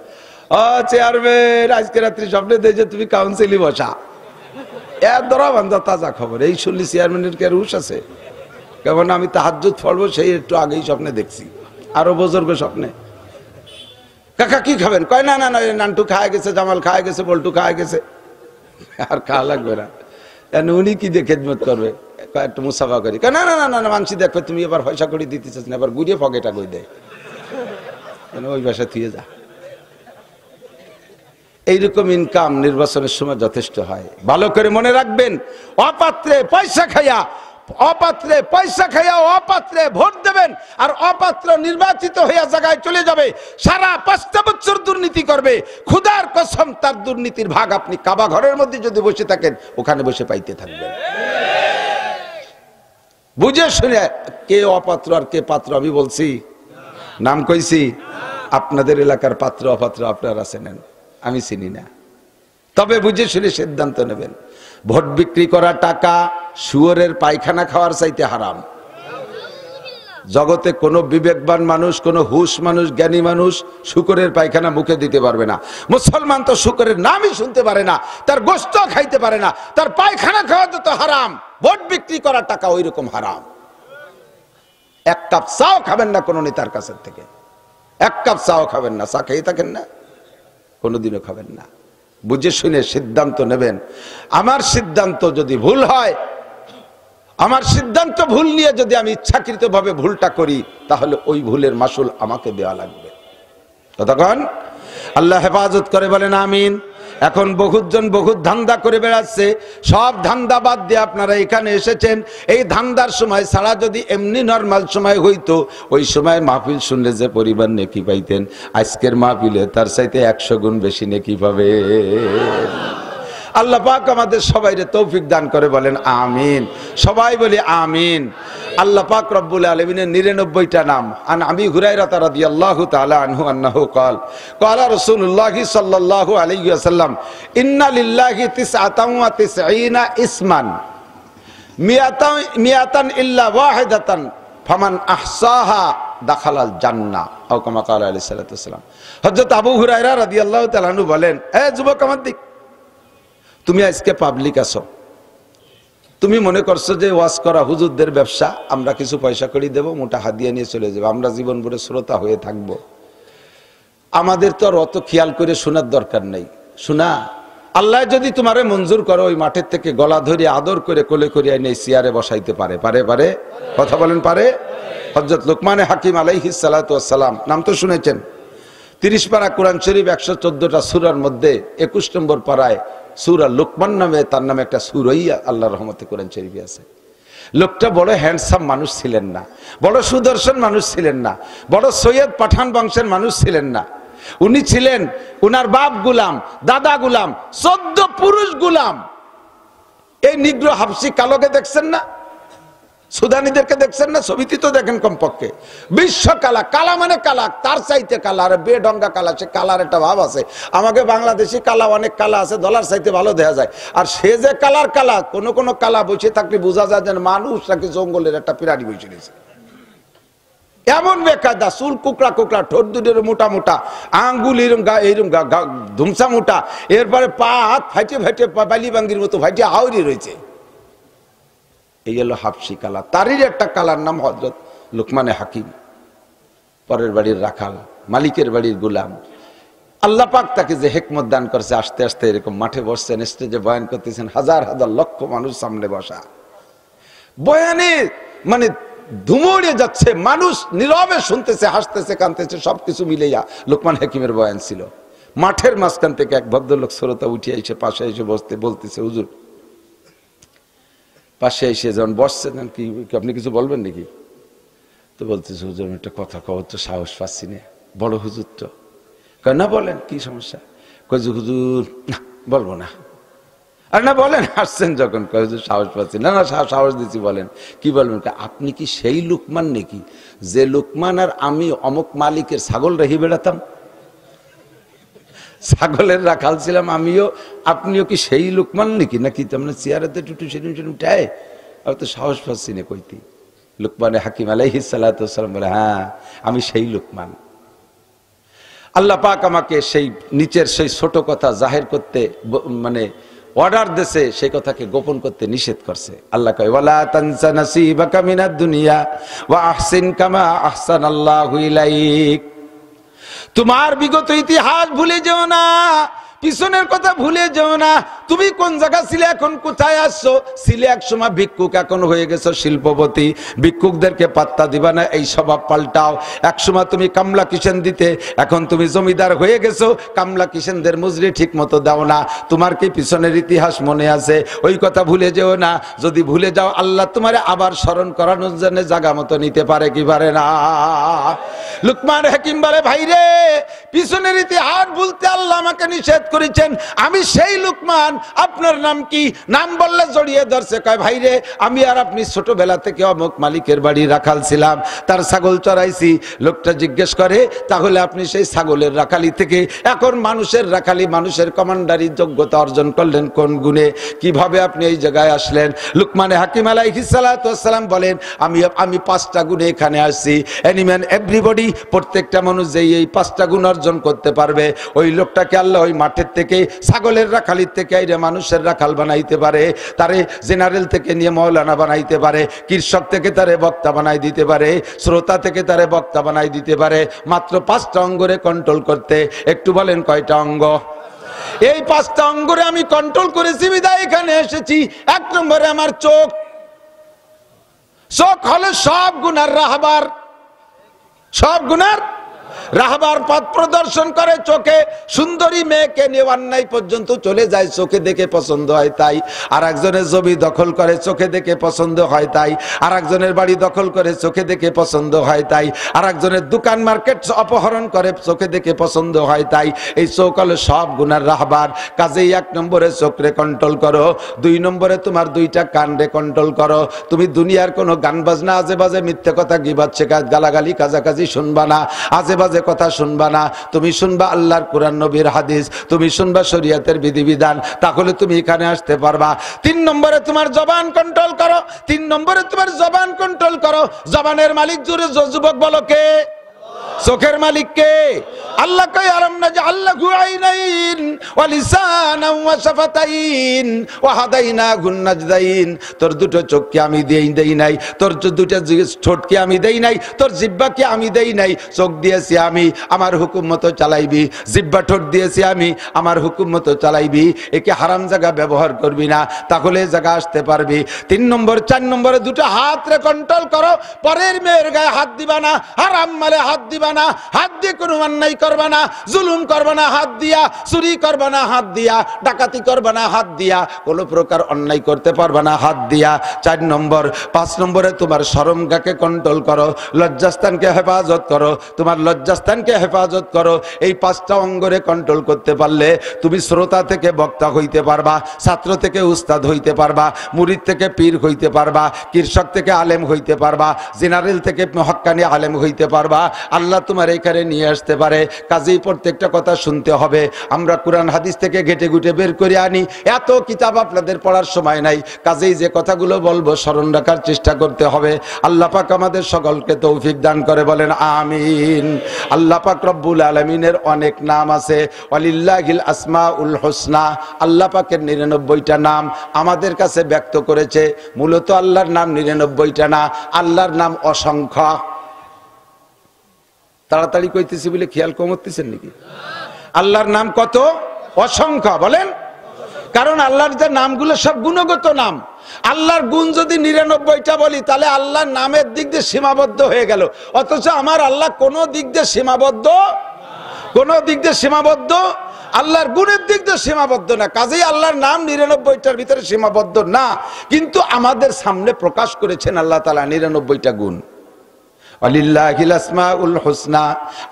A: ও চেয়ারম্যান আজকে রাত্রি স্বপ্নে দেয় যে তুমি কাউন্সিলই বসা, এর ধরা বান্ধব তাজা খবর। এই শুনলি চেয়ারম্যানের কে রুশ আছে? কেমন আমি তাহাজ্জুদ পড়বো সেই একটু আগেই স্বপ্নে দেখছি, আরো বুজুর্গ স্বপ্নে। কাকা কি খাবেন? কয় না না না, নান্টু খায় গেছে, জামাল খায় গেছে, বল্টু খায় গেছে, আর খাওয়া লাগবে না। উনি কি দিয়ে খেদমত করবে? একটু মুসাফা করি। না না না না, মানসি দেখবে তুমি এবার পয়সা করে দিতে চাস না, এবার ঘুরিয়ে পকেটা কই দেয়, ওই বাসা থুয়ে যা। এইরকম ইনকাম নির্বাচনের সময় যথেষ্ট হয়। ভালো করে মনে রাখবেন, অপাত্রে পয়সা খাইয়া, অপাত্রে পয়সা খাইয়া অপাত্রে ভোট দেবেন, আর অপাত্র নির্বাচিত হইয়া জায়গায় চলে যাবে, সারা 5টা বছর দুর্নীতি করবে। খুদার কসম, তার দুর্নীতির ভাগ আপনি কাবা ঘরের মধ্যে যদি বসে থাকেন, ওখানে বসে পাইতে থাকবেন। বুঝে শুনে কে অপাত্র আর কে পাত্র আমি বলছি, নাম কইছি। আপনাদের এলাকার পাত্র অপাত্র আপনারা চেনেন, আমি চিনি না, তবে বুঝে শুনে সিদ্ধান্ত নেবেন। ভোট বিক্রি করা টাকা শুয়োরের পায়খানা খাওয়ার চাইতে হারাম। জগতে কোনো বিবেকবান মানুষ, কোনো হুশ মানুষ, জ্ঞানী মানুষ শুকরের পায়খানা মুখে দিতে পারবে না। মুসলমান তো শুকরের নামই শুনতে পারে না, তার গোশত খাইতে পারে না, তার পায়খানা খাওয়া তো হারাম, ভোট বিক্রি করার টাকা ওই রকম হারাম। এক কাপ চাও খাবেন না কোনো নেতার কাছ থেকে, এক কাপ চাও খাবেন না, চা খেয়ে থাকেন না, কোনোদিনও খাবেন না। বুঝে শুনে সিদ্ধান্ত নেবেন। আমার সিদ্ধান্ত যদি ভুল হয়, আমার সিদ্ধান্ত ভুল নিয়ে যদি আমি ইচ্ছাকৃতভাবে ভুলটা করি, তাহলে ওই ভুলের মাসুল আমাকে দেওয়া লাগবে। ততক্ষণ আল্লাহ হেফাজত করে, বলেন আমিন। এখন বহুতজন বহুত ধান্দা করে বেড়াচ্ছে, সব ধান্দা বাদ দিয়ে আপনারা এখানে এসেছেন। এই ধান্দার সময় ছাড়া যদি এমনি নর্মাল সময় হইতো, ওই সময় মাহফিল শুনলে যে পরিবার নেকি পাইতেন, আজকের মাহফিলে তার চাইতে 100 গুণ বেশি নেকি পাবে। আল্লাহ পাক আমাদের সবাইরে তৌফিক দান করে, বলেন আমিন। সবাই বলি আমিন। আল্লাহ পাক রব্বুল আলামিনের 99টা নাম। আন আবি হুরায়রা রাদিয়াল্লাহু তাআলা আনহু আন্নাহু ক্বাল ক্বালা রাসূলুল্লাহি সাল্লাল্লাহু আলাইহি ওয়াসাল্লাম ইন্না লিল্লাহি 99 ইসমান মিয়াতান ইল্লা ওয়াহিদাতান ফামান আহসাহা দাখালাল জান্নাহ আও কামা ক্বালা আলাইহিস সালাতু ওয়াসসালাম। হযরত আবু হুরায়রা রাদিয়াল্লাহু তাআলা আনহু বলেন, এ যুবক আমার দিক, তুমি আজকে পাবলিক আছো, তুমি মনে করছো যে ওয়াজ করা হুজুরদের ব্যবসা, আমরা কিছু পয়সা করে দেব, মোটা হাদিয়া নিয়ে চলে যাবো, আমরা জীবন ভরে শ্রোতা হয়ে থাকবো, আমাদের তো আর অত খেয়াল করে শোনার দরকার নেই। শোনা, আল্লাহ যদি তোমারে মঞ্জুর করো, ওই মাঠের থেকে গলা ধরে আদর করে কোলে করে এনে চেয়ারে বসাইতে পারে। পারে পারে কথা বলেন, পারে। হযরত লোকমানে হাকিম আলাইহিস সালাতু ওয়াস সালাম, নাম তো শুনেছেন। 30 পারা কোরআন শরীফ, 114টা সূরার মধ্যে 21 নম্বর পারায় সূরা লোকমান নামে, তার নামে একটা সূরাই আল্লাহর রহমতে কোরআন শরীফে আছে। লোকটা বড় হ্যান্ডসাম মানুষ ছিলেন না, বড় সুদর্শন মানুষ ছিলেন না, বড় সৈয়দ পাঠান বংশের মানুষ ছিলেন না। উনি ছিলেন, উনার বাপ গুলাম, দাদা গুলাম, 14 পুরুষ গুলাম। এই নিগ্রো হাবশি কালোকে দেখছেন না, সুদানিদেরকে দেখছেন না, ছবিতে তো দেখেন কমপক্ষে। বিশ্ব কালা, কালা মানে কালা, তার চাইতে কালা, আর বেঢঙ্গা কালা, সে কালার একটা ভাব আছে। আমাকে বাংলাদেশি কালা অনেক কালা আছে, ডলার চাইতে ভালো দেখা যায়। আর সে যে কালার কালা, কোন কোন কালা বসে থাকলে বোঝা যায় যেন মানুষ নাকি জঙ্গলের একটা পিরানি বসে নিয়েছে। এমন বেকায়দা, চুল কুকড়া কুকড়া, ঠোঁট দুটোর মোটা মোটা, আঙ্গুল এরম ধুমসা মোটা, এরপরে পা হাত ফাইটে ফাইটে বালি বাঙ্গির মতো ফাইটে হাওড়ি রয়েছে। এই হলো হাবশি কালা। তারই একটা কালার নাম হযরত লুকমানে হাকিম, পরের বাড়ির রাখাল, মালিকের বাড়ির গোলাম। আল্লাহ পাক তাকে যে হিকমত দান করছে, আস্তে আস্তে এরকম মাঠে বসছেন, স্টেজে বয়ান করতেছেন, হাজার হাজার লক্ষ মানুষ সামনে বসা, বয়ানে মানে ধুমড়ে যাচ্ছে, মানুষ নীরবে শুনতেছে, হাসতেছে, কাঁদতেছে, সবকিছু মিলেইয়া লোকমান হাকিমের বয়ান ছিল। মাঠের মাঝখান থেকে এক ভদ্রলোক শ্রোতা উঠে এসে পাশে এসে বসতে বলতেছে, হুজুর, পাশে এসে যখন বসছেন, কি আপনি কিছু বলবেন নাকি? তো বলতেছে, হুজুর একটা কথা কব, তো সাহস পাচ্ছি না, বড় হুজুর তো। না বলেন, কি সমস্যা? কয় যে হুজুর না বলবো না। আর না বলেন, আসছেন যখন, কয় হুজুর সাহস পাচ্ছি না। না সাহস দিচ্ছি, বলেন কি বলবেন? আপনি কি সেই লুকমান নাকি যে লুকমান আর আমি অমুক মালিকের ছাগল রেখে বেড়াতাম, ছাগলের রাখাল ছিলাম আমিও, আপনিও কি সেই লুকমান নাকি? নাকি তোমরা চেয়ারেতে টুটু সেরুম টায়? আর তো সাহস পাচ্ছি না কইতি। লুকমানে হাকিম আলাইহিস সালাতু ওয়াস সালাম বলে, হ্যাঁ আমি সেই লুকমান। আল্লাহ পাক আমাকে সেই নিচের সেই ছোট কথা জাহির করতে মানে অর্ডার দিয়েছে, সেই কথাকে গোপন করতে নিষেধ করছে। আল্লাহ কয়, ওয়ালা তানসা নাসিবাকা মিনাদ দুনিয়া ওয়া আহসিন কামা আহসানাল্লাহু ইলাইক। তোমার বিগত ইতিহাস ভুলে যেও না, পিছনের কথা ভুলে যেও না। তুমি কোন জায়গা ছিলে, এখন কোথায় আসছো? ছিলে এক সময় ভিক্ষুক, এখন হয়ে গেছো শিল্পপতি। ভিক্ষুকদেরকে পাত্তা দিবা না, এই স্বভাব পাল্টাও। এক সময় তুমি কামলা কিষেন দিতে, এখন তুমি জমিদার হয়ে গেছো, কামলা কিষেনদের মজুরি ঠিক মতো দাও না। তোমার কি পিছনের ইতিহাস মনে আছে? ওই কথা ভুলে যেও না। যদি ভুলে যাও, আল্লাহ তোমারে আবার স্মরণ করানোর জন্য জায়গা মতো নিতে পারে কি পারে না? লুকমান হাকিম বলে, ভাইরে পিছনের ইতিহাস বলতে আল্লাহ আমাকে নিষেধ করেছেন। আমি সেই লুকমান, আপনার নাম কি? নাম বললে জড়িয়ে ধরছে, কয় ভাইরে আমি আর আপনি ছোটবেলা থেকে অমুক মালিকের বাড়ি রাখাল ছিলাম, তার ছাগল চড়াইছি। লোকটা জিজ্ঞেস করে, তাহলে আপনি সেই ছাগলের রাখালি থেকে এখন মানুষের রাখালি, মানুষের কমান্ডারি যোগ্যতা অর্জন করলেন কোন গুণে? কিভাবে আপনি এই জায়গায় আসলেন? লুকমানে হাকিম আলাইহিস সালাতু ওয়াস সালাম বলেন, আমি 5টা গুণে এখানে আসছি। এনিম্যান এভরিবডি, প্রত্যেকটা মানুষ যেই এই 5টা গুণ অর্জন করতে পারবে, ওই লোকটাকে আল্লাহ ওই মাঠের থেকে, ছাগলের রাখালির থেকে আইরে মানুষের রাখাল বানাইতে পারে, তারে জেনারেল থেকে নিয়ে মৌলানা বানাইতে পারে, কৃষক থেকে তারে বক্তা বানাই দিতে পারে, শ্রোতা থেকে তারে বক্তা বানাই দিতে পারে, মাত্র 5টা অঙ্গরে কন্ট্রোল করতে। একটু বলেন কয়টা অঙ্গ? এই 5টা অঙ্গরে আমি কন্ট্রোল করেছি বিদায় এখানে এসেছি। 1 নম্বরে আমার চোখ। চোখ হলো সব গুনার রাহবার, সব গুনার রাহবার পথ প্রদর্শন করে। চোখে সুন্দরী মেয়েকে নিয়ে অন্যায় পর্যন্ত চলে যায়, চোখে দেখে পছন্দ হয় তাই। আর একজনের জমি দখল করে, চোখে দেখে পছন্দ হয় তাই। আর একজনের বাড়ি দখল করে, চোখে দেখে পছন্দ হয় তাই। আর একজনের দোকান মার্কেট অপহরণ করে, চোখে দেখে পছন্দ হয় তাই। এই চোখ হলো সব গুনার রাহবার। কাজেই 1 নম্বরে চোখরে কন্ট্রোল করো। 2 নম্বরে তোমার 2টা কানরে কন্ট্রোল করো। তুমি দুনিয়ার কোনো গান বাজনা, আজে বাজে মিথ্যে কথা, গীবত, শেখাত, গালাগালি, কাজাকাজি শুনবা না, আজে বাজে কথা শুনবা না। তুমি শুনবা আল্লাহর কোরআন, নবীর হাদিস, তুমি শুনবা শরীয়তের বিধিবিধান, তাহলে তুমি এখানে আসতে পারবা। 3 নম্বরে তোমার জবান কন্ট্রোল করো। 3 নম্বরে তোমার জবান কন্ট্রোল করো। জবানের মালিক জুড়ে যুবক বলো কে? চোখের মালিক কে? আল্লাহ কয়, আলাম নাজআল্লাহু আইনাইন ওয়া লিসানান ওয়া শাফাতাইন ওয়া হাদাইনাহুন নাজদাইন। তোর 2টো চোখকে আমি দেই নাই, তোর 2টা ঠোঁটকে আমি দেই নাই, তোর জিহ্বাকে আমি দেই নাই। চোখ দিয়েছি আমি, আমার হুকুম মতো চালাইবি। জিহ্বা, ঠোঁট দিয়েছি আমি, আমার হুকুম মতো চালাইবি। একে হারাম জায়গা ব্যবহার করবি না, তাহলে এই জায়গা আসতে পারবি। 3 নম্বর, 4 নম্বরে 2টা হাত রে কন্ট্রোল করো। পরের মেয়ের গায়ে হাত দিবা না, হারাম মালে হাত দিবা না, হাত দিয়ে কোনো অন্যায় করবে না, জুলুম করবে না হাত দিয়া, চুরি করবে না হাত দিয়া, ডাকাতি করবে না হাত দিয়া, কোনো প্রকার অন্যায় করতে পারবে না হাত দিয়া। 4 নম্বর 5 নম্বরে তোমার শরমগাকে কন্ট্রোল করো, লজ্জাস্থানকে হেফাজত করো, তোমার লজ্জাস্থানকে হেফাজত করো। এই 5টা অঙ্গরে কন্ট্রোল করতে পারলে তুমি শ্রোতা থেকে বক্তা হইতে পারবা, ছাত্র থেকে উস্তাদ হইতে পারবা, মুরিদ থেকে পীর হইতে পারবা, কৃষক থেকে আলেম হইতে পারবা, জেনারেল থেকে হক্কানি আলেম হইতে পারবা। আল্লাহ তোমার এখানে নিয়ে আসতে পারে। কাজেই প্রত্যেকটা কথা শুনতে হবে। আমরা কোরআন হাদিস থেকে ঘেটে ঘুটে বের করে আনি, এত কিতাব আপনাদের পড়ার সময় নাই। কাজেই যে কথাগুলো বলবো স্মরণ রাখার চেষ্টা করতে হবে। আল্লাহ পাক আমাদের সকলকে তৌফিক দান করে, বলেন আমিন। আল্লাহ পাক রব্বুল আলামিনের অনেক নাম আছে, ওয়ালিল্লাহিল আসমাউল হুসনা। আল্লাহ পাকের 99টা নাম আমাদের কাছে ব্যক্ত করেছে। মূলত আল্লাহর নাম 99টা না, আল্লাহর নাম অসংখ্য। তাড়াতাড়ি কইতেছি বলে খেয়াল কমতেছেন নাকি? আল্লাহর নাম কত? অসংখ্য। বলেন, কারণ আল্লাহর যে নামগুলো সব গুণগত নাম। আল্লাহর গুণ যদি 99টা বলি তাহলে আল্লাহর নামের দিক দিয়ে সীমাবদ্ধ হয়ে গেল। অথচ আমার আল্লাহ কোনো দিক দিয়ে সীমাবদ্ধ, কোনো দিক দিয়ে সীমাবদ্ধ, আল্লাহর গুণের দিক দিয়ে সীমাবদ্ধ না। কাজেই আল্লাহর নাম 99টার ভিতরে সীমাবদ্ধ না, কিন্তু আমাদের সামনে প্রকাশ করেছেন আল্লাহ তাআলা 99টা গুণ। ওয়ালিল্লাহিল আসমাউল হুসনা।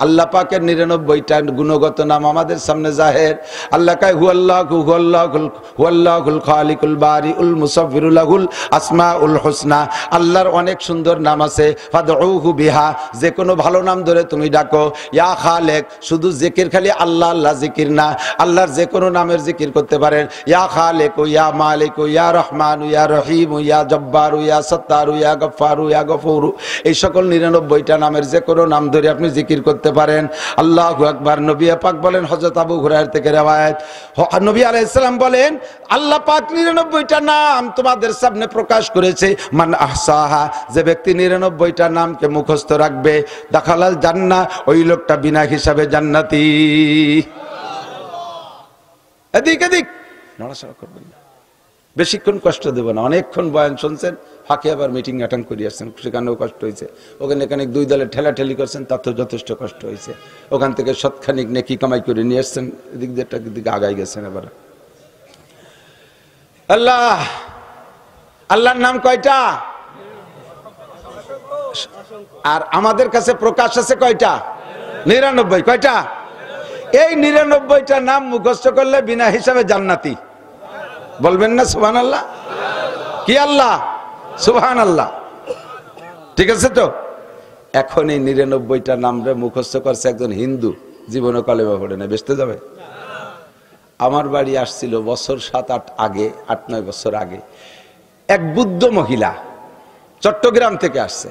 A: আল্লাহ পাকের 99টা গুণগত নাম আমাদের সামনে জাহের। আল্লাহ কয় হুয়াল্লাহুল খালিকুল বারিউল মুসাফফিরু লাহুল আসমাউল হুসনা। আল্লাহর অনেক সুন্দর নাম আছে, ফাদউহু বিহা। যে কোনো ভালো নাম ধরে তুমি ডাকো। ইয়া খালেক, শুধু জিকির খালি আল্লাহ আল্লাহ জিকির না, আল্লাহর যে কোনো নামের জিকির করতে পারেন। ইয়া খালেক, ইয়া মালিক, ইয়া রহমান, ইয়া রহিম, ইয়া জব্বার, ইয়া সত্তার, ইয়া গফফার, ইয়া গফুর, এই সকল 99টা নামের যে কোনো নাম ধরে আপনি জিকির করতে পারেন। আল্লাহু আকবার। নবী পাক বলেন, হযরত আবু হুরায়রা থেকে রওয়ায়াত, নবী আলাইহিস সালাম বলেন, আল্লাহ পাক 99টা নাম তোমাদের সামনে প্রকাশ করেছে। মান আহসাহা, যে ব্যক্তি 99টা নামকে মুখস্থ রাখবে, দাখালাল জান্নাহ, ওই লোকটা বিনা হিসাবে জান্নাতি। এদিক এদিক নড়াচড়া করবেন না, বেশিক্ষণ কষ্ট দেব না। অনেকক্ষণ বয়ান শুনছেন, ফাঁকে আবার মিটিং অ্যাটেন্ড করে আসছেন, সেখানেও কষ্ট হয়েছে। ওখানে এখানে 2 দলে ঠেলাঠেলি করছেন, তাতেও যথেষ্ট কষ্ট হয়েছে। ওখান থেকে সৎখানিক নেকি কামাই করে নিয়ে আসছেন, এদিক দিকে আগাই গেছেন। এবার আল্লাহ, আল্লাহর নাম কয়টা? আর আমাদের কাছে প্রকাশ আছে কয়টা? 99। কয়টা? এই 99টা নাম মুখস্থ করলে বিনা হিসাবে জান্নাতি। বলবেন না সুবহানাল্লাহ? কি আল্লাহ? সুবহানাল্লাহ। ঠিক আছে তো? এখন এই 99টা নামরে মুখস্থ করছে একজন হিন্দু, জীবনে কলেমা পড়ে না, বেচতে যাবে? আমার বাড়ি আসছিল বছর 7-8 আগে, 8-9 বছর আগে, এক বুদ্ধ মহিলা চট্টগ্রাম থেকে আসছে।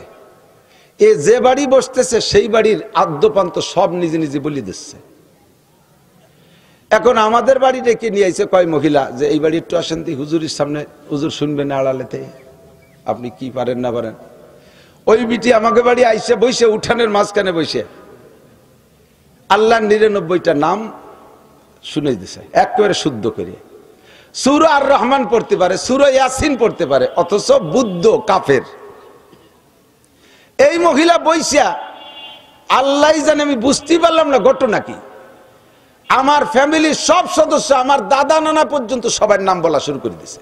A: এ যে বাড়ি বসতেছে সেই বাড়ির আদ্যপান্ত সব নিজে নিজে বলি দিচ্ছে। এখন আমাদের বাড়ি ডেকে নিয়ে আইছে কয় মহিলা, যে এই বাড়ি একটু আসেন, হুজুরের সামনে, হুজুর শুনবেন আড়ালেতে, আপনি কি পারেন না পারেন। ওই বিটি আমাকে বাড়ি আইসে বইসে, উঠানের মাঝখানে বসে আল্লাহর 99টা নাম শুনে দিছে একেবারে শুদ্ধ করে। সূরা আর রহমান পড়তে পারে, সূরা ইয়াসিন পড়তে পারে, অথচ বুদ্ধ কাফের। এই মহিলা বইসা আল্লাহ জানে, আমি বুঝতেই পারলাম না ঘটনা কি। আমার ফ্যামিলির সব সদস্য, আমার দাদা নানা পর্যন্ত সবার নাম বলা শুরু করে দিছে।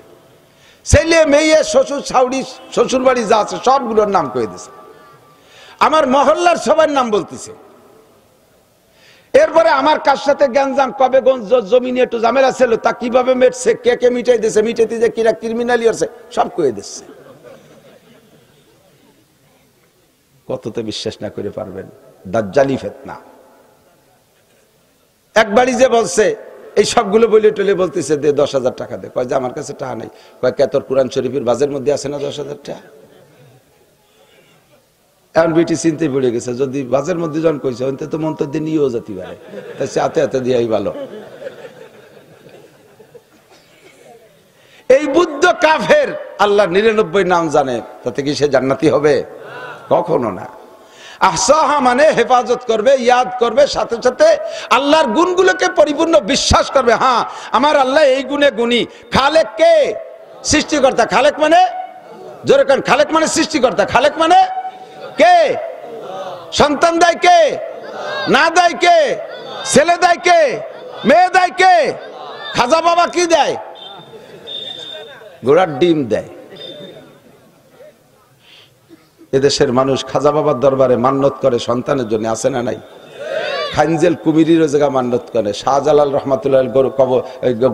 A: ছেলে মেয়ে, শ্বশুর শাশুড়ি, শ্বশুর বাড়ি যা আছে সবগুলোর নাম কয়ে দিছে। আমার মহল্লার সবার নাম বলতেছে। এরপরে আমার কার সাথে গ্যাঞ্জাম, কবে জমি নিয়ে একটু ঝামেলা ছিল, তা কিভাবে মেটছে, কে কে মিটাই দিছে, মিটাইতে যে কিরা ক্রিমিনালি আছে সব কয়ে দিচ্ছে। কততে বিশ্বাস না করে পারবেন? দাজ্জালি ফিতনা। একবারই যে বলছে এই সবগুলো বলে টলে বলতেছে, দে 10,000 টাকা দে। কয় যে আমার কাছে টাকা নাই। কয় কে তোর কোরআন শরীফের বাজের মধ্যে আছে না 10,000 টাকা? এখন বিটি চিন্তায় পড়ে গেছে, যদি বাজের মধ্যে যখন কইছে অন্ত তো মন্তর দিয়ে নিয়েও যেতে পারে, তাই সে হাতে হাতে দিয়াই ভালো। এই বুদ্ধ কাফের আল্লাহ 99 নাম জানে, তাতে কি সে জান্নাতি হবে? কখনো না। আহসাহা মানে হেফাজত করবে, ইয়াদ করবে, সাথে সাথে আল্লাহর গুণগুলোকে পরিপূর্ণ বিশ্বাস করবে। হ্যাঁ, আমার আল্লাহ এই গুণে গুণী। খালেক কে? সৃষ্টিকর্তা। খালেক মানে জোরে কান, খালেক মানে সৃষ্টিকর্তা। খালেক মানে কে? সন্তান দেয় কে? না দেয় কে? ছেলে দেয় কে? মেয়ে দেয় কে? খাজা বাবা কি দেয়? ঘোড়ার ডিম দেয়। এদেশের মানুষ খাজা বাবার দরবারে মান্নত করে সন্তানের জন্য, আছে না নাই? খানজেল কুমিরির জায়গা মান্নত করে, শাহজালাল রহমাতুল্লাহ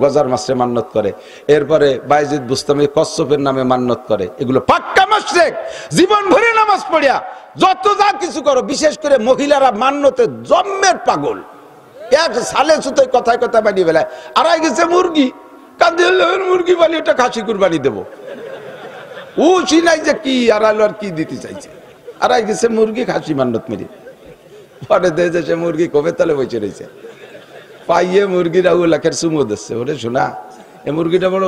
A: গজার মাসে মান্নত করে, এরপরে বাইজিদ বুস্তামি কচ্ছপের নামে মান্নত করে। এগুলো পাক্কা মুশরিক। জীবন ভরে নামাজ পড়িয়া যত যা কিছু করো, বিশেষ করে মহিলারা মান্নতে জন্মের পাগল। এক সালে সুতোয় কথায় কথা বানিয়ে বেলায় আড়াই গেছে মুরগি, কাঁদে মুরগি বানি ওটা খাসি কুরবানি দেবো। উচি নাই যে কি আড়াইলো আর কি দিতে চাইছে, আড়াই গেছে মুরগি খাসি মান্নত মেরে। পরে দেখছে সে মুরগি কবে তালে বসে রয়েছে, পাইয়ে মুরগিরা লাখের চুমো দিচ্ছে। ওরে শোনা, এই মুরগিটা বড়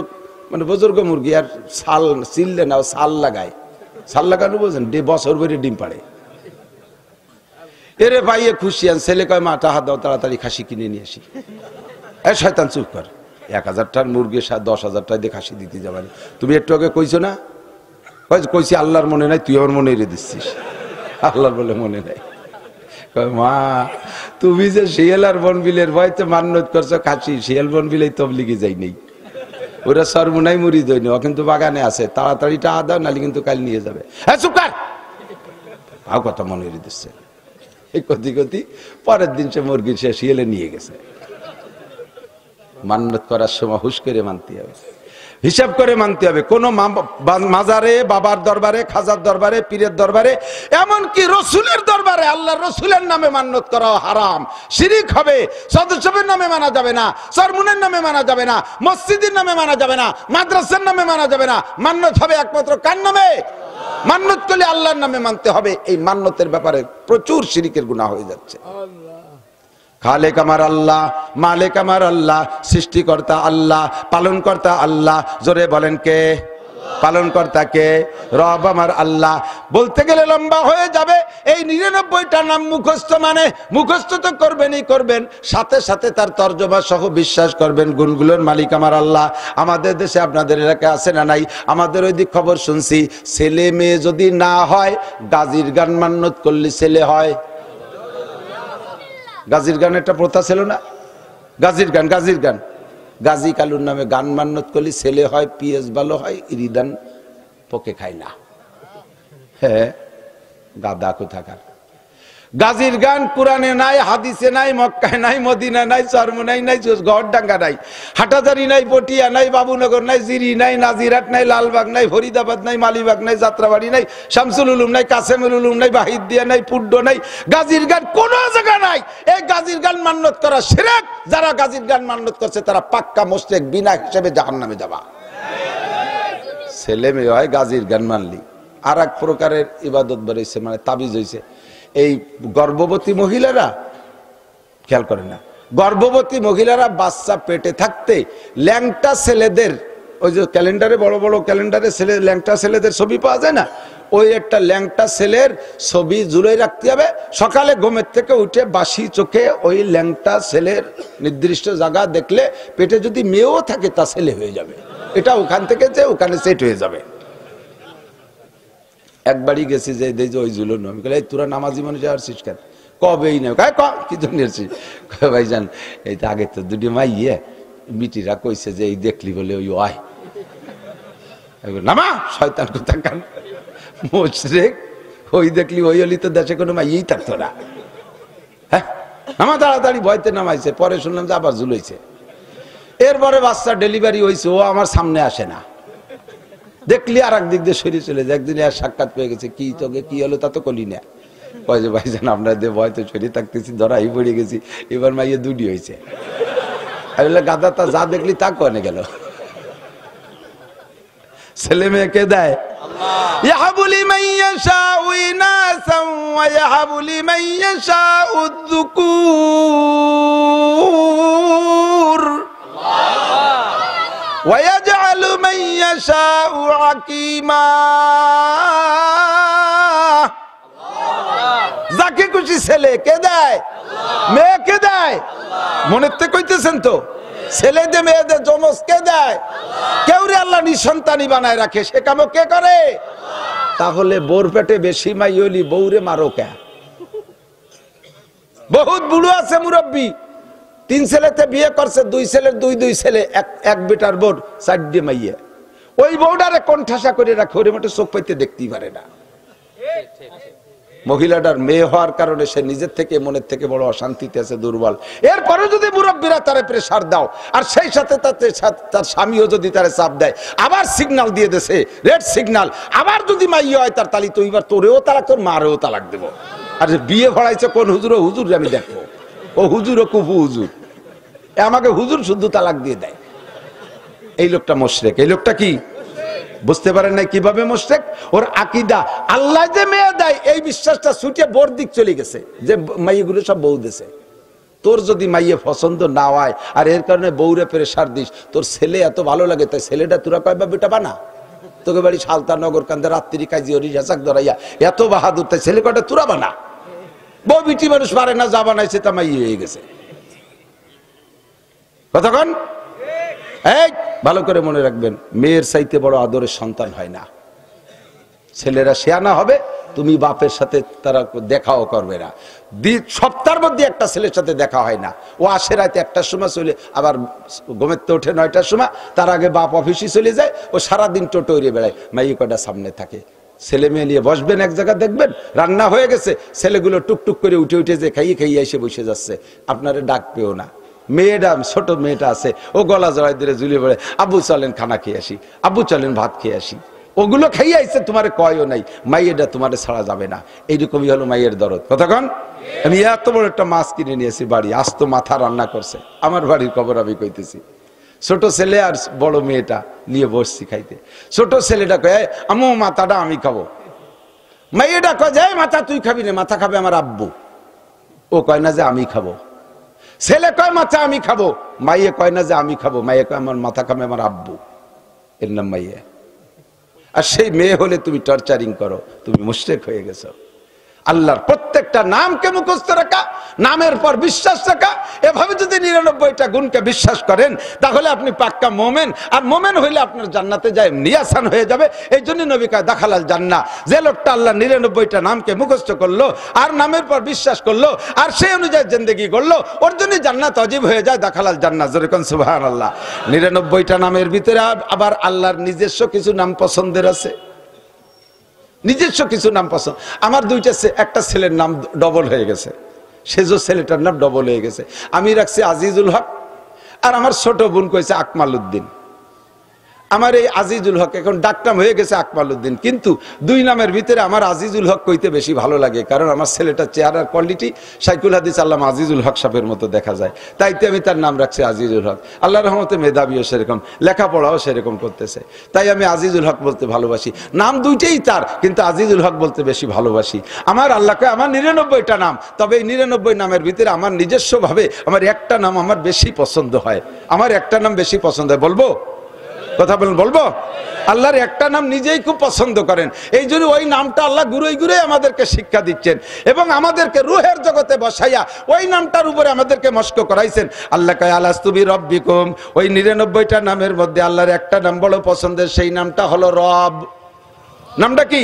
A: মানে বুজুর্গ মুরগি, আর ছাল চিল্লে না, ছাল লাগায়। ছাল লাগানো বোঝেন, বছর ভরে ডিম পাড়ে। এরে পাইয়ে খুশি। আর ছেলে কয় মা টাকা দাও, তাড়াতাড়ি খাসি কিনে নিয়ে আসি। এ শয়তান চুপ কর, 1000টার মুরগির 10,000 টাকা দিয়ে খাসি দিতে যাবে না। তুমি একটু আগে কইছো না? কইছি আল্লাহর মনে নাই, তুই আমার মনে রে দিচ্ছিস। আল্লাহর বলে মনে নাই। মা তুমি যে শিয়াল আর বনবিলের ভয়তে মান্নত করছো খাসি, শিয়াল বনবিলে তবলিগে যাই নেই, ওরা সর্বনাই মুড়ি দই না, কিন্তু বাগানে আছে, তাড়াতাড়ি টাকা দাও, নালি কিন্তু কাল নিয়ে যাবে। হ্যাঁ চুপ কর, আও কথা মনে রে দিচ্ছে। এই কতি কতি পরের দিন সে মুরগি সে শিয়ালে নিয়ে গেছে। মান্নত করার সময় হুশ করে মানতে হবে, হিসাব করে মানতে হবে। কোন মাজারে, বাবার দরবারে, খাজার দরবারে, পীরের দরবারে, এমনকি রসুলের দরবারে আল্লাহর রসুলের নামে মান্নত করা হারাম, শিরিক হবে। সদস্যের নামে মানা যাবে না, সরমুনের নামে মানা যাবে না, মসজিদের নামে মানা যাবে না, মাদ্রাসার নামে মানা যাবে না। মান্নত হবে একমাত্র কার নামে? মান্নত করলে আল্লাহর নামে মানতে হবে। এই মান্নতের ব্যাপারে প্রচুর শিরিকের গুনাহ হয়ে যাচ্ছে। খালেক আমার আল্লাহ, মালিক আমার আল্লাহ, সৃষ্টিকর্তা আল্লাহ, পালনকর্তা আল্লাহ। জোরে বলেন কে? পালনকর্তা কে? রব আমার আল্লাহ। বলতে গেলে লম্বা হয়ে যাবে। এই 99টা নাম মুখস্থ, মানে মুখস্থ তো করবেনই করবেন, সাথে সাথে তার তর্জমা সহ বিশ্বাস করবেন। গুণগুলোর মালিক আমার আল্লাহ। আমাদের দেশে, আপনাদের এলাকায় আছে না নাই? আমাদের ওই দিক খবর শুনছি, ছেলে মেয়ে যদি না হয়, গাজির গান মান্নত করলে ছেলে হয়। গাজির গান একটা প্রথা ছিল না? গাজির গান, গাজির গান, গাজী কালুর নামে গান মান্নত করলে ছেলে হয়, পিএস ভালো হয়, ইরিদান পোকে খায় না। হ্যাঁ, গাদা কোথাকার। গাজির গান কোরআনে নাই, হাদিসে নাই, মক্কায় নাই, মদিনা নাই, চরমুনাই নাই, গড়ডাঙ্গা নাই, হাটাজারি নাই, পটিয়া নাই, বাবুনগর নাই, জিরি নাই, নাজিরাট নাই, লালবাগ নাই, ফরিদাবাদ নাই, মালিবাগ নাই, যাত্রাবাড়ি নাই, শামসুল উলুম নাই, কাসেমুল উলুম নাই, বাহিদিয়া নাই, পুড্ড নাই। গাজির গান কোন জায়গা নাই। এই গাজির গান মান্নত করা শিরক। যারা গাজির গান মান্নত করছে তারা পাক্কা মুশরিক, বিনা হিসেবে জাহান্নামে যাবা। ছেলে মেয়ে হয় গাজির গান মানলি। আর এক প্রকারের ইবাদত বেড়েছে, মানে তাবিজ হয়েছে। এই গর্ভবতী মহিলারা খেয়াল করে না, গর্ভবতী মহিলারা বাচ্চা পেটে থাকতে ল্যাংটা ছেলেদের, ওই যে ক্যালেন্ডারে, বড় বড় ক্যালেন্ডারে ছেলে, ল্যাংটা ছেলেদের ছবি পাওয়া যায় না? ওই একটা ল্যাংটা ছেলের ছবি ঝুলাই রাখতে হবে। সকালে ঘুমের থেকে উঠে বাসি চোখে ওই ল্যাংটা ছেলের নির্দিষ্ট জায়গা দেখলে, পেটে যদি মেয়েও থাকে তা ছেলে হয়ে যাবে। এটা ওখান থেকে যে ওখানে সেট হয়ে যাবে। একবারই গেছি যে দেখি ওই ঝুলন, আমি বলি তোরা নামাজি মানুষ আসছিস কেন? কবেই না, কি জন্য এসছিস? ভাইজান এই তো আগে তো দুটি মাইয়ে মিটিরা কইছে যে এই দেখলি বলে ওই আয় নামা, শয়তান কোথাকার মুশরিক। ওই দেখলি ওই হলি তো দেশে কোনো মাইয়েই থাকতো না। হ্যাঁ, নামা তাড়াতাড়ি, ভয়তে নামাইছে। পরে শুনলাম যে আবার ঝুলাইছে। এরপরে বাচ্চা ডেলিভারি হয়েছে, ও আমার সামনে আসে না। দেখলি আর একদিক দিয়ে সরিয়ে চলে যায়। একদিন আর সাক্ষাৎ পেয়ে গেছে, কি তোকে কি হলো তা তো কলি না। কয় যে ভাইজান আপনাদের ভয়তে সরিয়ে থাকতেছি, ধরাই পড়ে গেছি, এবার মাইয়ে দুটি হয়েছে। গাদা তা যা দেখলি তা কনে গেল। ছেলে মেয়েকে দেয় ইয়াহাবুলি মাইয়াশাউ ইনাসান ওয়া ইয়াহাবুলি মাইয়াশাউ যুকুর ওয়া ইয়াজআলু মাইয়াশাউ আকিমা। যাকে খুশি ছেলেকে দেয়, মেয়েকে দেয়। মনের থেকে কইতেছেন তো? ছেলেদের মেয়েদের জমজকে দেয়। কেউ রে আল্লাহ নিঃসন্তানই বানায় রাখে, সে কামও কে করে? তাহলে বোর পেটে বেশি মাই হইলি বউরে মারো কে? বহুত বুড়ো আছে মুরব্বী, 3 ছেলেতে বিয়ে করছে, 2 ছেলের 2 ছেলে, এক বেটার বোর 4 মাইয়া। ওই বউডারে কণ্ঠাসা করে রাখে, ওরে মোটে চোখ পাইতে দেখতেই পারে না। মহিলাটার মেয়ে হওয়ার কারণে সে নিজের থেকে মনের থেকে বড় অশান্তিতে আছে, দুর্বল। এরপরে যদি মুরব্বীরা তারে প্রেসার দাও, আর সেই সাথে তার স্বামীও যদি তারে চাপ দেয়, আবার সিগন্যাল দিয়ে দেছে, রেড সিগন্যাল, আবার যদি মাইয়া হয় তার তালি, তো এবার তোরেও তালাক, তোর মারেও তালাক দেবো। আর বিয়ে ভরাইছে কোন হুজুর, ও হুজুর আমি দেখবো, ও হুজুর, ও কুফু হুজুর, আমাকে হুজুর শুদ্ধ তালাক দিয়ে দেয়। এই লোকটা মুশরিক। এই লোকটা কি বুঝতে পারেন না কিভাবে মুশরিক? ওর আকীদা আল্লাহ যে মেয়ে দেয় এই বিশ্বাসটা ছুটে বোর দিক চলে গেছে, যে মাইয়াগুলো সব বউ দেছে। তোর যদি মাইয়ে পছন্দ না হয় আর এর কারণে বউরে প্রেসার দিস, তোর ছেলে এত ভালো লাগে, তাই ছেলেটা তোরা কয় বা বেটা বানা, তোকে বাড়ি সালতা নগর কান্দে রাত্রি কাজী হরি হাসাক ধরাইয়া এত বাহাদুর, তাই ছেলে কয়টা তোরা বানা। বউ বিটি মানুষ পারে না, যা বানাইছে তা মাইয়ে হয়ে গেছে। কতক্ষণ? এই ভালো করে মনে রাখবেন, মেয়ের চাইতে বড় আদরের সন্তান হয় না। ছেলেরা শেয়ানা হবে, তুমি বাপের সাথে তারা দেখাও করবে না। সপ্তাহের মধ্যে একটা ছেলের সাথে দেখা হয় না, ও আসে রাতে 1টার সময় চলে, আবার ঘুমেতে ওঠে 9টার সময়, তার আগে বাপ অফিসে চলে যায়, ও সারাদিন টোটো উড়ে বেড়ায়, মাইয়ে কটা সামনে থাকে। ছেলে মেয়ে নিয়ে বসবেন এক জায়গায়, দেখবেন রান্না হয়ে গেছে, ছেলেগুলো টুকটুক করে উঠে উঠে যে খাইয়ে খাইয়ে এসে বসে যাচ্ছে, আপনারে ডাক পেও না। মেয়েটা, ছোট মেয়েটা আছে, ও গলা জড়াই দিয়ে ঝুলিয়ে পড়ে, আব্বু চলেন খানা খেয়ে আসি, আব্বু চলেন ভাত খেয়ে আসি। ওগুলো খাইয়ে আইছে, তোমারে কয়ও নাই, মাইয়েটা তোমারে ছাড়া যাবে না। এইরকমই হলো মাইয়ের দরদ। কতক্ষণ? আমি এত বড় একটা মাছ কিনে নিয়েছি বাড়ি, আস্ত মাথা রান্না করছে, আমার বাড়ির খবর আমি কইতেছি। ছোট ছেলে আর বড় মেয়েটা নিয়ে বসছি খাইতে। ছোট ছেলেটা কয়, আম্মু মাথাটা আমি খাবো। মাইয়েটা কয়, যাই মাথা তুই খাবি না, মাথা খাবে আমার আব্বু। ও কয় না যে আমি খাবো। ছেলে কয় মাথা আমি খাবো, মাইয়ে কয় না যে আমি খাবো, মাইয়ে কয় আমার মাথা খাবে আমার আব্বু। এর নাম মাইয়ে। আর সেই মেয়ে হলে তুমি টর্চারিং করো, তুমি মুশরিক হয়ে গেছো। আল্লাহর প্রত্যেকটা নামকে মুখস্থ রাখা, নামের পর বিশ্বাস রাখা, এভাবে যদি 99টা গুণকে বিশ্বাস করেন, তাহলে আপনি পাক্কা মোমেন। আর মোমেন হইলে আপনার জান্নাতে যায় নিয়াসান হয়ে যাবে। এই জন্য নবী কয় দাখালাল জান্নাহ। যে লোকটা আল্লাহ 99টা নামকে মুখস্থ করলো আর নামের পর বিশ্বাস করলো আর সেই অনুযায়ী জিন্দেগি করলো, ওর জন্য জান্নাত ওয়াজিব হয়ে যায়, দাখালাল জান্নাহ। যেরকম সুবহানাল্লাহ। 99টা নামের ভিতরে আবার আল্লাহর নিজস্ব কিছু নাম পছন্দের আছে, নিজস্ব কিছু নাম পছন্দ। আমার একটা ছেলের নাম ডবল হয়ে গেছে, সেজো ছেলেটার নাম ডবল হয়ে গেছে। আমি রাখছি আজিজুল হক, আর আমার ছোট বোন কইছে আকমাল উদ্দিন। আমার এই আজিজুল হক এখন ডাকনাম হয়ে গেছে আকমাল উদ্দিন, কিন্তু 2 নামের ভিতরে আমার আজিজুল হক কইতে বেশি ভালো লাগে, কারণ আমার ছেলেটার চেহারার কোয়ালিটি শাইখুল হাদিস আল্লামা আজিজুল হক সাহেবের মতো দেখা যায়, তাইতে আমি তার নাম রাখছি আজিজুল হক। আল্লাহর রহমতে মেধাবীও সেরকম, লেখাপড়াও সেরকম করতেছে, তাই আমি আজিজুল হক বলতে ভালোবাসি। নাম দুইটাই তার, কিন্তু আজিজুল হক বলতে বেশি ভালোবাসি। আমার আল্লাহকে আমার 99টা নাম, তবে এই 99 নামের ভিতরে আমার নিজস্বভাবে আমার একটা নাম আমার বেশি পছন্দ হয়, আমার একটা নাম বেশি পছন্দ হয়। বলবো? কথা বলেন, বলবো? আল্লাহর একটা নাম নিজেই খুব পছন্দ করেন, এই জন্য ওই নামটা আল্লাহ ঘুরে ঘুরে আমাদেরকে শিক্ষা দিচ্ছেন এবং আমাদেরকে রুহের জগতে বসাইয়া ওই নামটার উপরে আমাদেরকে মস্ক করাইছেন। আল্লাহ কয় আলাস্তু বিরব্বিকুম, ওই 99টা নামের মধ্যে আল্লাহর একটা নাম বড় পছন্দের, সেই নামটা হলো রব। নামটা কি?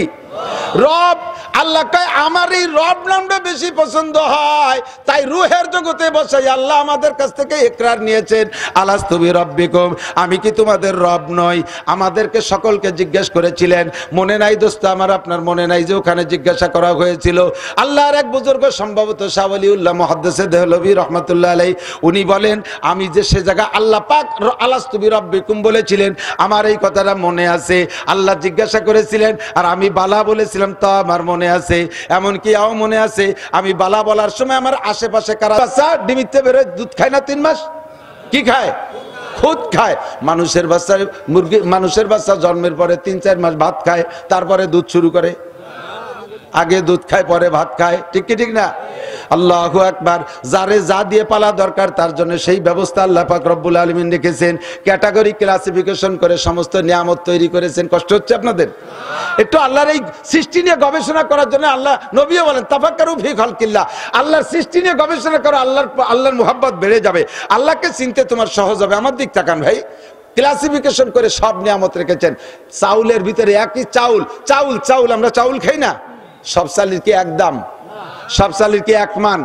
A: রব। আল্লাহ কয় আমার এই রব নামটা বেশি পছন্দ হয়, তাই রুহের জগতে বসাই আল্লাহ আমাদের কাছ থেকে ইকরার নিয়েছেন, আলাস্তু বিরব্বিকুম, আমি কি তোমাদের রব নই? আমাদেরকে সকলকে জিজ্ঞেস করেছিলেন, মনে নাই দোস্ত আমার, আপনার মনে নাই যে ওখানে জিজ্ঞাসা করা হয়েছিল? আল্লাহর এক বুজুর্গ, সম্ভবত শাহ ওয়ালিউল্লাহ মুহাদ্দিসে দেহলভী রাহমাতুল্লাহ আলাইহি, উনি বলেন আমি যে সে জায়গা আল্লাহ পাক আলাস্তু বিরব্বিকুম বলেছিলেন, আমার এই কথাটা মনে আছে। আল্লাহ জিজ্ঞাসা করেছিলেন আর আমি বালা বলেছিলাম, তা আমার মনে আছে। এমনকি আও মনে আছে আমি বালা বলার সময় আমার আশেপাশে কারা বাচ্চা ডিমিতে বেরোয়, দুধ খায় না 3 মাস, কি খায়? খুদ খায়। মানুষের বাচ্চা, মুরগি, মানুষের বাচ্চা জন্মের পরে 3-4 মাস ভাত খায়, তারপরে দুধ শুরু করে। আগে দুধ খায় পরে ভাত খায়, ঠিক কি ঠিক না? আল্লাহু আকবার। যারে যা দিয়ে পালা দরকার তার জন্য সেই ব্যবস্থা আল্লাহ পাক রব্বুল আলামিন রেখেছেন, ক্যাটাগরি ক্লাসিফিকেশন করে সমস্ত নিয়ামত তৈরি করেছেন। কষ্ট হচ্ছে আপনাদের? একটু আল্লাহর এই সৃষ্টি নিয়ে গবেষণা করার জন্য আল্লাহ নবীও বলেন তাফাক্কারু ফি খালকিল্লাহ, আল্লাহর সৃষ্টি নিয়ে গবেষণা করো, আল্লাহর মুহাব্বত বেড়ে যাবে, আল্লাহকে চিনতে তোমার সহজ হবে। আমার দিক তাকান ভাই, ক্লাসিফিকেশন করে সব নিয়ামত রেখেছেন। চাউলের ভিতরে একই চাউল, চাউল আমরা চাউল খাই না, সব চালের কি এক দাম? সব চালের কি এক মান?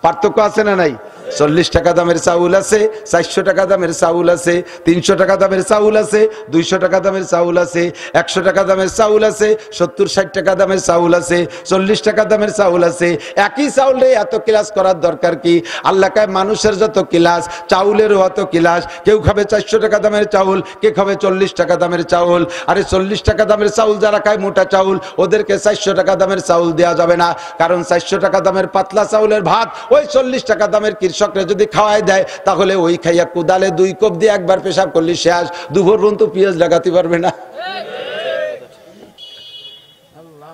A: পার্থক্য আছে না নাই? 40 টাকা দামের চাউল আছে, 400 টাকা দামের চাউল আছে, 300 টাকা দামের চাউল আছে, 200 টাকা দামের চাউল আছে, 100 টাকা দামের চাউল আছে, 70-60 টাকা দামের চাউল আছে, 40 টাকা দামের চাউল আছে। একই চাউলে এত ক্লাস করার দরকার কি? আল্লাহ কয় মানুষের যত ক্লাস চাউলেরও অত ক্লাস। কেউ খাবে 400 টাকা দামের চাউল, কে খাবে 40 টাকা দামের চাউল। আরে 40 টাকা দামের চাউল যারা খায় মোটা চাউল, ওদেরকে 400 টাকা দামের চাউল দেওয়া যাবে না, কারণ 400 টাকা দামের পাতলা চাউলের ভাত ওই 40 টাকা দামের কৃষকরা যদি খাওয়াই দেয়, তাহলে ওই খাইয়া কুদালে 2 কোপ দিয়ে একবার পেশাব করলে শেষ, দুপুর পর্যন্ত পেঁয়াজ লাগাতে পারবে না।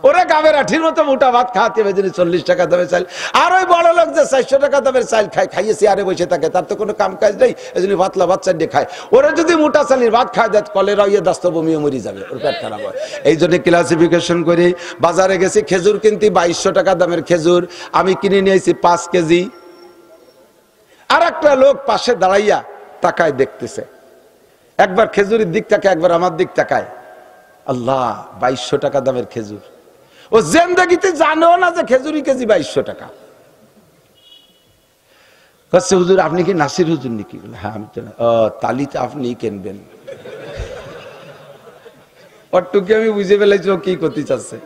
A: ওরা গাবের আঠির মতো মোটা ভাত খাওয়াতে হবে 40 টাকা দামের চাল। আর ওই বড় লোক যে 400 টাকা দামের চাল খায়, খাইয়েছি আরে বসে থাকে, তার তো কোনো কাম কাজ নেই, এই জন্য পাতলা ভাত চাল দিয়ে খায়। ওরা যদি মোটা চালের ভাত খায় দেয়, কলেরা ইয়ে দাস্ত বমিও মরি যাবে, ওর পেট খারাপ হয়। এই জন্য ক্লাসিফিকেশন করে বাজারে গেছি খেজুর কিনতে, 2200 টাকা দামের খেজুর আমি কিনে নিয়েছি 5 কেজি। আর একটা লোক পাশে দাঁড়াইয়া তাকায় দেখতেছে, একবার খেজুরের দিক তাকায়, একবার আমার দিক তাকায়। আল্লাহ, 2200 টাকা দামের খেজুর। ও জিন্দেগিতে জানেও না যে খেজুরি কেজি 2200 টাকা। হুজুর আপনি কি নাসির হুজুর নাকি? হ্যাঁ আমি তো। তালিতে আপনি কিনবেন। ওটুকি আমি বুঝে ফেলেছি ও কি করতে চাচ্ছে।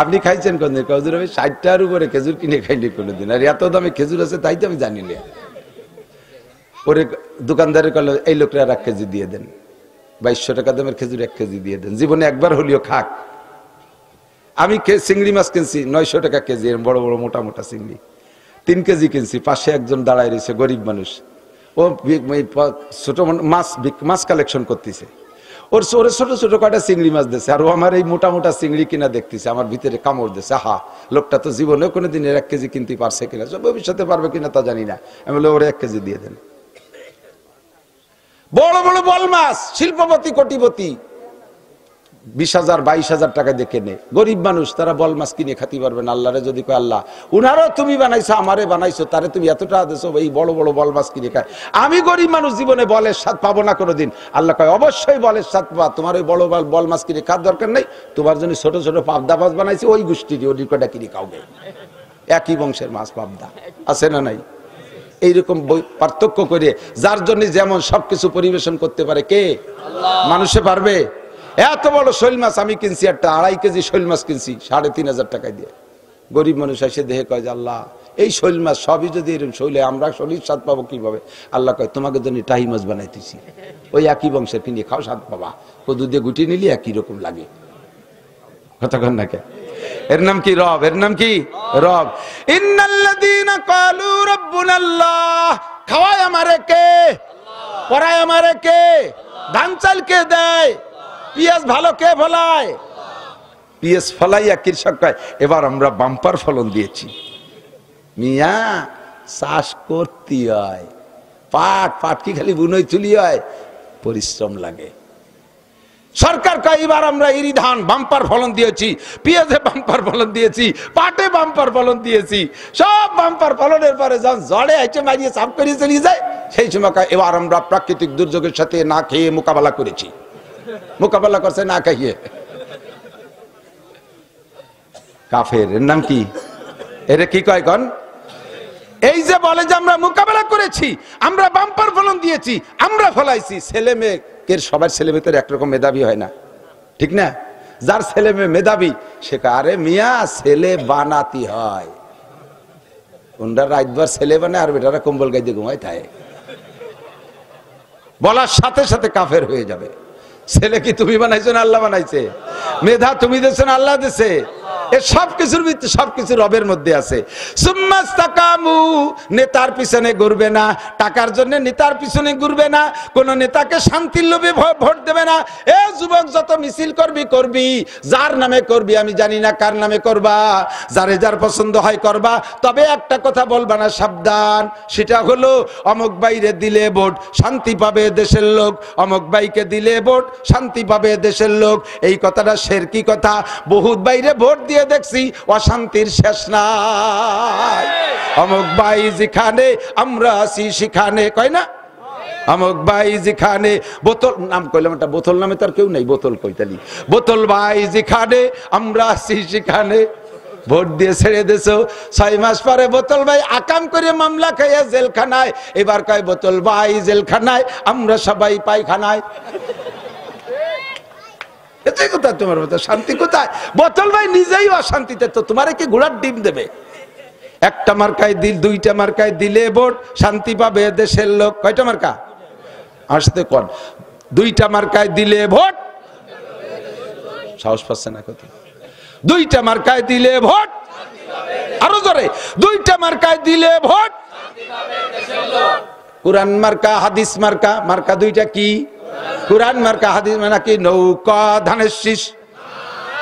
A: আপনি খাইছেন কোন দিন? হুজুর আমি 60 টাকার উপরে খেজুর কিনে খাইনি কোনোদিন, আর এত দামে খেজুর আছে তাই তো আমি জানি না। ওরে দোকানদারের কল, এই লোকরা 1 কেজি দিয়ে দেন, 2200 টাকা দামের খেজুর 1 কেজি দিয়ে দেন, জীবনে একবার হলিও খাক। আমি চিংড়ি মাছ কিনছি 900 টাকা কেজি, বড় বড় মোটা মোটা চিংড়ি 3 কেজি কিনছি। পাশে একজন দাঁড়ায় রয়েছে গরিব মানুষ, ও ছোট মাছ কালেকশন করতেছে। ওর ছোট ছোট কয়টা চিংড়ি মাছ দিচ্ছে, আর ও আমার এই মোটা মোটা চিংড়ি কিনা দেখতেছে, আমার ভিতরে কামড় দিচ্ছে। হা, লোকটা তো জীবনেও কোনোদিন 1 কেজি কিনতে পারছে কিনা, ভবিষ্যতে পারবে কিনা তা জানি না। আমি বলে ওরে 1 কেজি দিয়ে দেন। বড় বড় বল মাছ, শিল্পপতি কোটিপতি 20,000 22,000 টাকা দিয়ে কেনে। গরিব মানুষ তারা বল মাছ কিনে খাতে পারবে না। আল্লাহরে যদি কয় আল্লাহ উনারও তুমি বানাইছো, আমারে বানাইছো, তারে তুমি এত টাকা দিছো, এই বড় বড় বল মাছ কিনে খায়। আমি গরিব মানুষ জীবনে বলের স্বাদ পাবো না কোনোদিন। আল্লাহ কয় অবশ্যই বলের স্বাদ পাবা, তোমার ওই বড় বল মাছ কিনে খাওয়ার দরকার নেই, তোমার জন্য ছোট ছোট পাবদা মাছ বানাইছি, ওই গোষ্ঠী ওই কটা কিনে খাওগে। একই বংশের মাছ পাবদা, আছে না নাই? এইরকম পার্থক্য করে যার জন্য যেমন সবকিছু পরিবেশন করতে পারে কে? মানুষে পারবে? এত বড় শৈল মাছ আমি কিনছি, একটা 2.5 কেজি শৈল মাছ কিনছি 3,500 টাকা দিয়ে। গরিব মানুষ এসে দেখে কয় যে আল্লাহ এই শৈল মাছ সবই যদি এরকম শৈলে, আমরা শৈলীর স্বাদ পাবো কিভাবে? আল্লাহ কয় তোমাকে জন্য টাহি মাছ বানাইতেছি, ওই একই বংশের কিনে খাও, স্বাদ পাবা। কদু দিয়ে গুটিয়ে নিলে একই রকম লাগে। কথা কন না কে? এর নাম কি? রব। এর নাম কি? রব। ইন্নাল্লাযীনা ক্বালু রাব্বুনাল্লাহ, খাওয়ায় আমারে কে? পড়ায় আমারে কে? ধান চাল কে দেয়? পিয়াজ ভালো কে ফলায়? পিয়াজ ফলাইয়া কৃষক কয় এবার আমরা বাম্পার ফলন দিয়েছি। মিয়া চাষ করতে হয়, পাট কি খালি বুনই তুলি হয়? পরিশ্রম লাগে। সরকার কয় এবার আমরা ইরি ধান বাম্পার ফলন দিয়েছি, পেঁয়াজে বাম্পার ফলন দিয়েছি, পাটে বাম্পার ফলন দিয়েছি। সব বাম্পার ফলনের পরে যখন জড়ে আইছে মারিয়ে সাফ করে চলে যায়, সেই সময় এবার আমরা প্রাকৃতিক দুর্যোগের সাথে না খেয়ে মোকাবেলা করেছি। মোকাবেলা করছে না খাইয়ে। কাফের। এর নাম কি? এরে কি কয় কন? এই যে বলে যে আমরা মোকাবেলা করেছি, আমরা বাম্পার ফলন দিয়েছি, আমরা ফলাইছি। ছেলে মেয়ের সবার ছেলে মেয়েদের একরকম মেধাবী হয় না, ঠিক না? যার ছেলে মেয়ে মেধাবী সে আরে মিয়া ছেলে বানাতে হয়। ওনরা রাতভর ছেলে বানায় আর বেটারা কম্বল গাইতে ঘুমায় তাই বলার সাথে সাথে কাফের হয়ে যাবে। ছেলে কি তুমি বানাইছো না আল্লাহ বানাইছে? মেধা তুমি দিয়েছো না আল্লাহ দিয়েছে? এ সবকিছুর ভিতরে সবকিছু রবের মধ্যে আছে। সুম্মাস্তাকামু, নেতার পিছনে ঘুরবে না, টাকার জন্য নেতার পিছনে ঘুরবে না, কোন নেতাকে শান্তির লোভে ভোট দেবে না। এ যুবক যত মিছিল করবি, যার নামে করবি, আমি জানি না কার নামে করবা, যারে যার পছন্দ হয় করবা, তবে একটা কথা বলবা না, সাবধান। সেটা হলো অমুক বাইরে দিলে ভোট শান্তি পাবে দেশের লোক, অমুক বাইকে দিলে ভোট শান্তি পাবে দেশের লোক। এই কথাটা শেরকি কথা। বহুত বাইরে ভোট দিয়ে দেখছি অশান্তির শেষ নাই। অমুক ভাই যেখানে আমরা আছি সেখানে, কয় না? অমুক ভাই যেখানে, বোতল নাম কইলাম, একটা বোতল নামে তার কেউ নাই, বোতল কইতালি, বোতল ভাই যেখানে আমরা আছি সেখানে ভোট দিয়ে ছেড়ে দিছো, 6 মাস পরে বোতল ভাই আকাম করে মামলা খাইয়া জেলখানায়। এবার কয় বোতল ভাই জেলখানায়, আমরা সবাই পায়খানায়। এটাই কোথায় তোমার মতো শান্তি কোথায়? বোতল ভাই নিজেই অশান্তিতে, তো তোমারে কি ঘোড়ার ডিম দেবে? একটা মার্কায় দিল, 2টা মার্কায় দিলে ভোট শান্তি পাবে দেশের লোক। কয়টা মার্কা আসতে কোন? 2টা মার্কায় দিলে ভোট, সাহস পাচ্ছে না কত? 2টা মার্কায় দিলে ভোট, আরো জোরে, 2টা মার্কায় দিলে ভোট। কুরআন মার্কা হাদিস মার্কা, মার্কা 2টা কি? কুরআন মার্কা হাদিস মানে কি? নৌকা ধানের শীষ,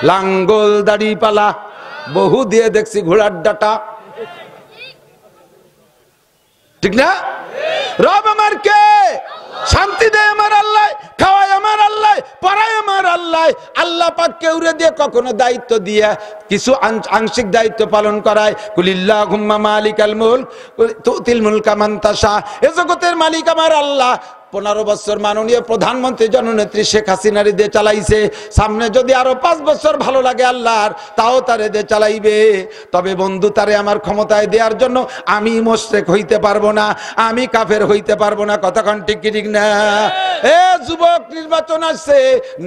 A: লাঙ্গল দাড়ি পালা, বহু দিয়ে দেখছি ঘোড়ার ডাটা, ঠিক না? রব আমার কে? শান্তি দেয় আমার আল্লাহ, খাওয়ায় আমার আল্লাহ, পড়ায় আমার আল্লাহ। আল্লাহ পাক কেউরে দিয়ে কখনো দায়িত্ব দিয়ে কিছু আংশিক দায়িত্ব পালন করায়। কুলিল্লাহুম্মা মালিকাল মুলক তুতিল মুলকা মান তাশা। এ জগতের মালিক আমার আল্লাহ। 15 বছর মাননীয় প্রধানমন্ত্রী জননেত্রী শেখ হাসিনার দিয়ে চালাইছে। সামনে যদি আরো 5 বছর ভালো লাগে আল্লাহর, তাও তারে দিয়ে চালাইবে। তবে বন্ধু, তারে আমার ক্ষমতায় দেওয়ার জন্য আমি মুশরিক হইতে পারবো না, আমি কাফের হইতে পারবো না। কথা কোন ঠিক ঠিক না? এ যুবক, নির্বাচন আসছে,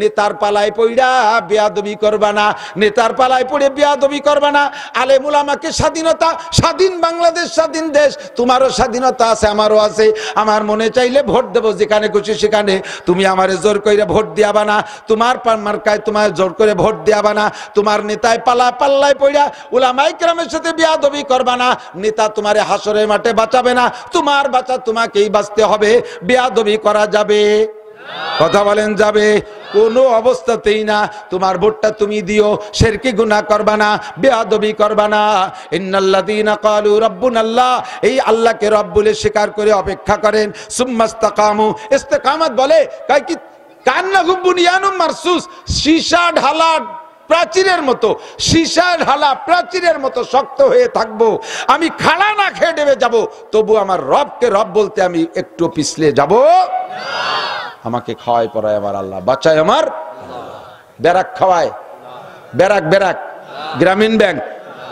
A: নেতার পালায় পইড়া বেয়াদবি করবা না, নেতার পালায় পড়ে বেয়াদবি করবা না। আলেম উলামাকে স্বাধীনতা, স্বাধীন বাংলাদেশ, স্বাধীন দেশ, তোমারও স্বাধীনতা আছে, আমারও আছে। আমার মনে চাইলে ভোট দেবো যেখানে খুশি সেখানে, তুমি আমারে জোর করে ভোট দিয়াবা না, তোমার মার্কায় তোমার জোর করে ভোট দিয়াবা না, তোমার নেতায় পাল্লায় পড়া উলামায়ে কেরামের সাথে বেয়াদবি করবা না। নেতা তোমারে হাসরের মাঠে বাঁচাবে না, তোমার বাঁচা তোমাকেই বাঁচতে হবে। বেয়াদবি করা যাবে? কথা বলেন যাবে? কোনো অবস্থাতেই না। তোমার ভোটটা তুমি দিও, শিরকি গুনাহ করবা না, বেয়াদবি করবা না। ইন্নাল্লাযীনা ক্বালু রাব্বুনাল্লাহ, এই আল্লাহকে রব বলে স্বীকার করে অপেক্ষা করেন, সুম্মাস্তাকামু, ইস্তেকামত বলে কয় কি? কান্নাহুম বুনিয়ানুম মারসুস, সীসা ঢালা প্রাচীরের মতো, সীসা ঢালা প্রাচীরের মতো শক্ত হয়ে থাকবো। আমি খাড়া না খেয়ে ডেবে যাবো, তবু আমার রবকে রব বলতে আমি একটু পিছলে যাব না। আমাকে খাওয়ায় পড়ায় আমার আল্লাহ, বাঁচায় আমার ব্যারাক খাওয়ায়, ব্যারাক, গ্রামীণ ব্যাংক,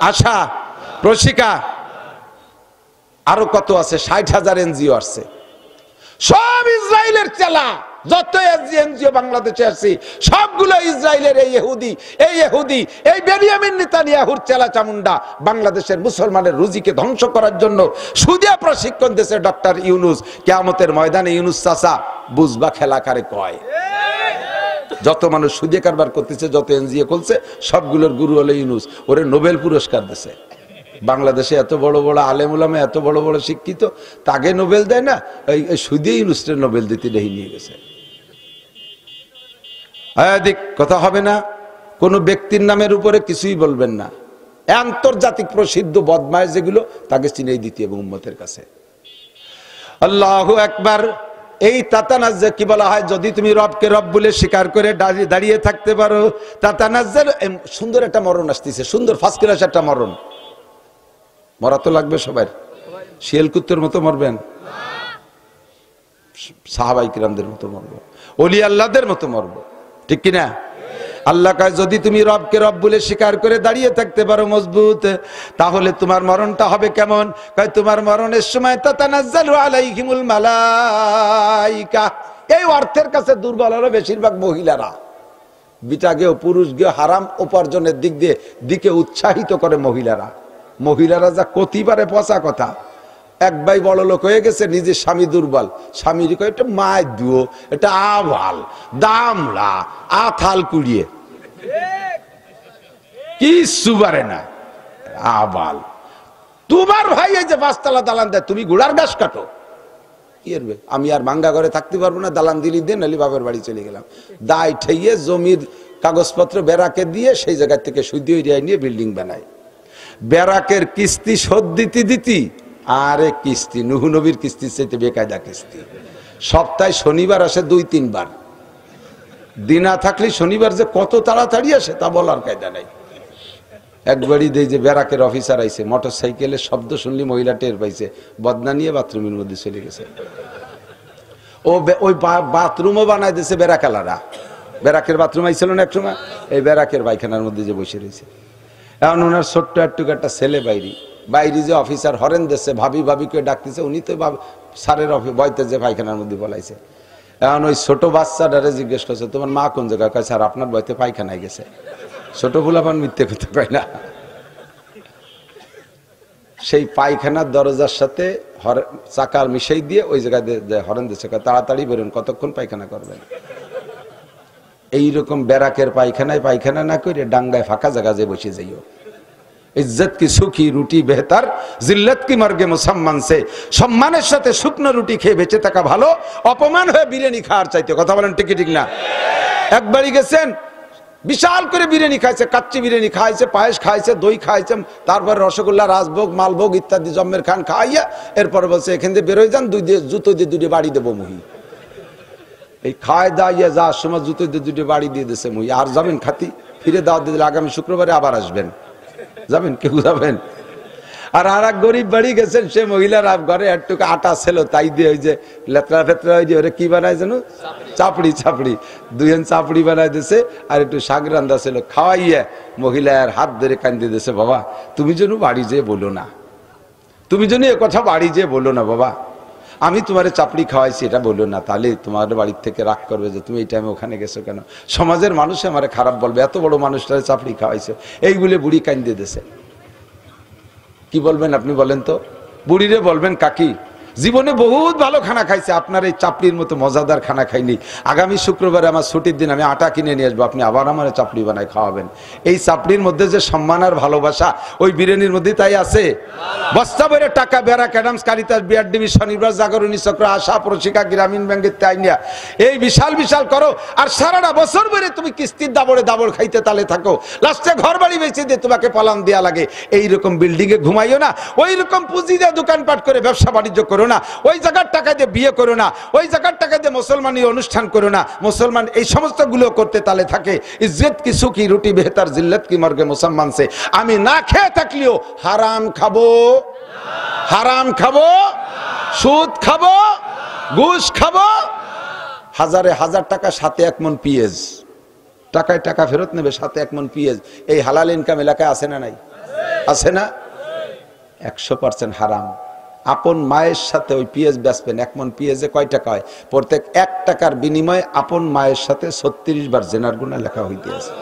A: আশা, প্রশিকা, আরো কত আছে, 60,000 এনজিও আছে, সব ইসরায়েলের চেলা। যত এনজিও বাংলাদেশে আছে সবগুলো ইসরায়েলের এই ইহুদি, এই বেনিয়ামিন নেতানিয়াহুর চেলা চামুন্ডা। বাংলাদেশের মুসলমানের রুজিকে ধ্বংস করার জন্য সুদিয়া প্রশিক্ষণ দিয়েছে ডক্টর ইউনুস। কিয়ামতের ময়দানে ইউনুস চাচা বুঝবা খেলা কারে কয়। যত মানুষ সুদে কারবার করতেছে, যত এনজিও করছে, সবগুলোর গুরু হলো ইউনুস। ওরে নোবেল পুরস্কার দিয়েছে। বাংলাদেশে এত বড় বড় আলেম উলামা, এত বড় বড় শিক্ষিত, তাকে নোবেল দেয় না, এই সুদে ইউনুসের নোবেল দিতে নিয়ে গেছে। কথা হবে না, কোন ব্যক্তির নামের উপরে কিছুই বলবেন না। আন্তর্জাতিক প্রসিদ্ধ বদমাইশ যেগুলো, তাকে চিনেই দিতে এবং উম্মতের কাছে। আল্লাহু আকবার। এই তাতানাজ্জা কি বলা হয়? যদি তুমি রবকে রব বলে স্বীকার করে দাঁড়িয়ে থাকতে পারো, তাতানাজ্জাল। সুন্দর একটা মরণ আসতেছে, সুন্দর ফার্স্ট ক্লাস একটা মরণ। মরা তো লাগবে সবার। শিয়াল কুত্তের মতো মরবেন? সাহাবায়ে কিরামদের মতো মরবো, ওলি আল্লাহদের মতো মরবো, ঠিক কিনা? আল্লাহ কয়, যদি তুমি রবকে রব বলে স্বীকার করে দাঁড়িয়ে থাকতে পারো মজবুত, তাহলে তোমার মরণটা হবে কেমন? কয়, তোমার মরণের সময় তাতানাজ্জালু আলাইহিমুল মালাইকা। এই অর্থের কাছে দুর্বল হলো বেশিরভাগ মহিলারা। বিটাকেও পুরুষকেও হারাম উপার্জনের দিকে উৎসাহিত করে মহিলারা যা কতি পারে, পচা কথা। এক ভাই বড় লোক হয়ে গেছে, নিজের স্বামী দুর্বল, স্বামীর কয় এটা মায় দুও, এটা আভাল দামলা আথাল কুড়িয়ে কিচ্ছু পারে না, আবাল। তোমার ভাই এই যে 5 তলা দালান দেয়, তুমি ঘোড়ার ঘাস কাটো। আমি আর ভাঙ্গা ঘরে থাকতে পারবো না, দালান দিলি দেন, নালি বাবার বাড়ি চলে গেলাম। দায় ঠেইয়ে জমির কাগজপত্র বেড়াকে দিয়ে সেই জায়গা থেকে সুদি নিয়ে বিল্ডিং বানায়। বেড়াকের কিস্তি শোধ দিতি, আরে কিস্তি নূহ নবীর কিস্তির চাইতে বেকায়দা কিস্তি। সপ্তাহে শনিবার আসে 2-3 বার। দিনা থাকলে শনিবার যে কত তাড়াতাড়ি আসে তা বলার কায়দা নাই। একবারই দেই যে ব্যারাকের অফিসার আইছে, মোটর সাইকেলের শব্দ শুনলি মহিলা টের পাইছে, বদনা নিয়ে বাথরুমের মধ্যে চলে গেছে। ওই বাথরুমও বানাই দিয়েছে ব্যারাকালারা। ব্যারাকের বাথরুম আইছিল না এক সময়, এই ব্যারাকের পায়খানার মধ্যে যে বসে রয়েছে। এখন ওনার ছোট্ট একটা ছেলে বাইরে যে অফিসার হরেন দেশে ভাবি ভাবিকে ডাকতেছে, উনি তো স্যারের বইতে যে পায়খানার মধ্যে বলাইছে। এখন ওই ছোট বাচ্চাটারে জিজ্ঞেস করছে তোমার মা কোন জায়গায়? কয় স্যার আপনার বইতে পায়খানায় গেছে। ছোট ফুলাপান মিথ্যে কথা কয় না। সেই পায়খানার দরজার সাথে চাকার মিশাই দিয়ে ওই জায়গায় হরেন দিচ্ছে, তাড়াতাড়ি বেরোন, কতক্ষণ পায়খানা করবেন। এইরকম ব্যারাকের পায়খানা না করে ডাঙ্গায় ফাঁকা জায়গা যে বসে যাইও। ইজ্জত কি সুখী রুটি বেহতার, জিল্লত কি মর্গে মুসাম্মান সে। সম্মানের সাথে শুকনো রুটি খেয়ে বেঁচে থাকা ভালো, অপমান হয়ে বিরিয়ানি খাওয়ার চাইতে। কথা বলেন ঠিক ঠিক না? একবারই গেছেন, বিশাল করে বিরিয়ানি খাইছে, কাচ্চি বিরিয়ানি খাইছে, পায়েস খাইছে, দই খাইছে, তারপর রসগোল্লা, রাজভোগ, মালভোগ ইত্যাদি জম্মের খান খাইয়া এরপরে বলছে এখান দিয়ে বেরোয় যান, জুতো দিয়ে দুটি বাড়ি দেবো মুহি। এই খায় দাইয়া যাওয়ার সময় জুতো দিয়ে দুটি বাড়ি দিয়ে দিছে মুহি। আর যাবেন খাতি, ফিরে দাওয়াত দিলে আগামী শুক্রবারে আবার আসবেন, যাবেন? কেউ যাবেন? আর এক গরিব বাড়ি গেছেন, সে মহিলার ঘরে একটুকু আটা ছিল, তাই দিয়ে ওই যে লেতরা ফেতরা ওই যে ওরা কি বানায় যেন, চাপড়ি দুইজন চাপড়ি বানাই দিছে, আর একটু শাক রান্দা ছিল, খাওয়াইয়া মহিলার হাত ধরে কান্দি দিছে, বাবা তুমি যেন বাড়ি যেয়ে বলো না, তুমি যেন এ কথা বাড়ি যেয়ে বলো না বাবা, আমি তোমার চাপড়ি খাওয়াইছি এটা বলো না, তাহলে তোমার বাড়ির থেকে রাগ করবে যে তুমি এই টাইমে ওখানে গেছো কেন, সমাজের মানুষ আমার খারাপ বলবে, এত বড় মানুষটারে চাপড়ি খাওয়াইছো। এইগুলো বুড়ি কান্দি দিছে। কি বলবেন আপনি বলেন তো? বুড়িরে বলবেন কাকি জীবনে বহুত ভালো খানা খাইছে, আপনার এই চাপড়ির মতো মজাদার খানা খাইনি। আগামী শুক্রবারে আমার ছুটির দিন আমি আটা কিনে নিয়ে আসবো, আপনি আবার আমার চাপড়ি বানায় খাওয়াবেন। এই চাপড়ির মধ্যে যে সম্মান আর ভালোবাসা ওই বিরিয়ানির মধ্যে তাই আছে। বস্তা ভরে টাকা বেড়া ক্যাডামস কারিতাস বিআরডিবি শনিবার জাগরণী চক্র আশা প্রশিকা গ্রামীণ ব্যাংকের তাই নিয়া এই বিশাল বিশাল করো, আর সারাটা বছর ভরে তুমি কিস্তির দাবড়ে খাইতে তালে থাকো, লাস্টে ঘর বাড়ি বেঁচে দিয়ে তোমাকে পালান দেওয়া লাগে। এইরকম বিল্ডিং এ ঘুমাইও না, ওই রকম পুঁজি দিয়ে দোকানপাট করে ব্যবসা বাণিজ্য করো না, ওই জায়গার টাকা দিয়ে বিয়ে করো না, ওই জায়গার টাকা দিয়ে মুসলমানি অনুষ্ঠান করো না। মুসলমান এই সমস্ত গুলো করতে তালে থাকে। ইজ্জত কি সুখী রুটি বেহতার, জিল্লত কি মর্গে মুসলমান সে। আমি না খেয়ে থাকলেও হারাম খাবো, সুদ খাবো, ঘুষ খাবো, হাজারে হাজার টাকা, সাথে 1 মণ পেঁয়াজ, টাকায় টাকা ফেরত নেবে, সাথে 1 মণ পেঁয়াজ। এই হালাল ইনকাম এলাকায় আছে না নাই? আছে না? 100% হারাম। আপন মায়ের সাথে ওই পেঁয়াজ বেচবেন, 1 মণ পেঁয়াজে কয় টাকা হয়? প্রত্যেক 1 টাকার বিনিময়ে আপন মায়ের সাথে 36 বার জেনার গুনাহ লেখা হইতে আছে।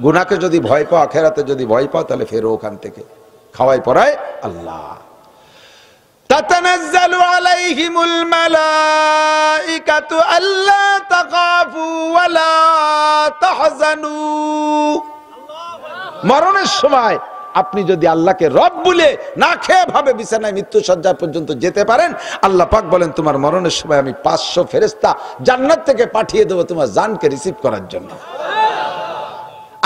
A: গুনাহকে যদি ভয় পাও, আখিরাতে যদি ভয় পাও, তাহলে ফেরো ওখান থেকে। খাওয়াই পড়ায় আল্লাহ। তাতানাজ্জালু আলাইহিমুল মালাইকাতু আল্লা তাখাফু ওয়া লা তাহজানু। মরণের সময় আপনি যদি আল্লাহকে রব বলে না খেয়ে ভাবে বিছানায় মৃত্যু সজ্জা পর্যন্ত যেতে পারেন, আল্লাহ পাক বলেন তোমার মরণের সময় আমি 500 ফেরেশতা জান্নাত থেকে পাঠিয়ে দেবো তোমার জানকে রিসিভ করার জন্য।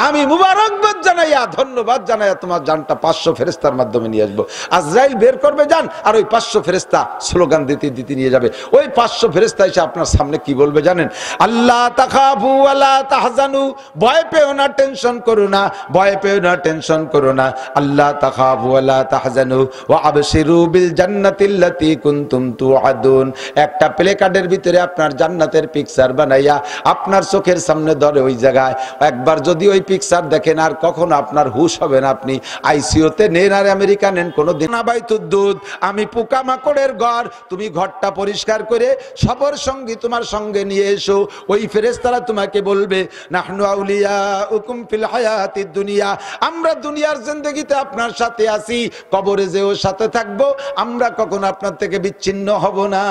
A: আমি মুবারকবাদ জানাইয়া, ধন্যবাদ জানাইয়া তোমার জানটা 500 ফেরেশতার মাধ্যমে নিয়ে আসবো। আজরাইল বের করবে জান, আর ওই 500 ফেরেশতা স্লোগান দিতে দিতে নিয়ে যাবে। ওই 500 ফেরেশতা এসে আপনার সামনে কি বলবে জানেন? আল্লাহ তাখাফু ওয়া লা তাহজানু, ভয় পেও না, টেনশন করো না, ভয় পেও না, টেনশন করো না। আল্লাহ তাখাফু ওয়া লা তাহজানু ওয়া আবশিরু বিল জান্নাতিল্লাতী কুনতুম তুআদুন। একটা প্লে কার্ডের ভিতরে আপনার জান্নাতের পিকচার বানাইয়া আপনার চোখের সামনে ধরে ওই জায়গায় একবার যদি ওই পিকচার দেখেন, আর কখনো আপনার হুশ হবে না। আপনি আইসিইউতে নেন আর আমেরিকা নেন, কোনো দিন না বাইতুদ্দুদ, আমি পোকামাকড়ের ঘর, তুমি ঘরটা পরিষ্কার করে সবর সঙ্গী তোমার সঙ্গে নিয়ে এসো। ওই ফেরেশতারা তোমাকে বলবে নাহনু আউলিয়াউকুম ফিল হায়াতিদ দুনিয়া, আমরা দুনিয়ার জিন্দেগিতে আপনার সাথে আছি, কবরে যেও সাথে থাকবো, আমরা কখনো আপনার থেকে বিচ্ছিন্ন হব না।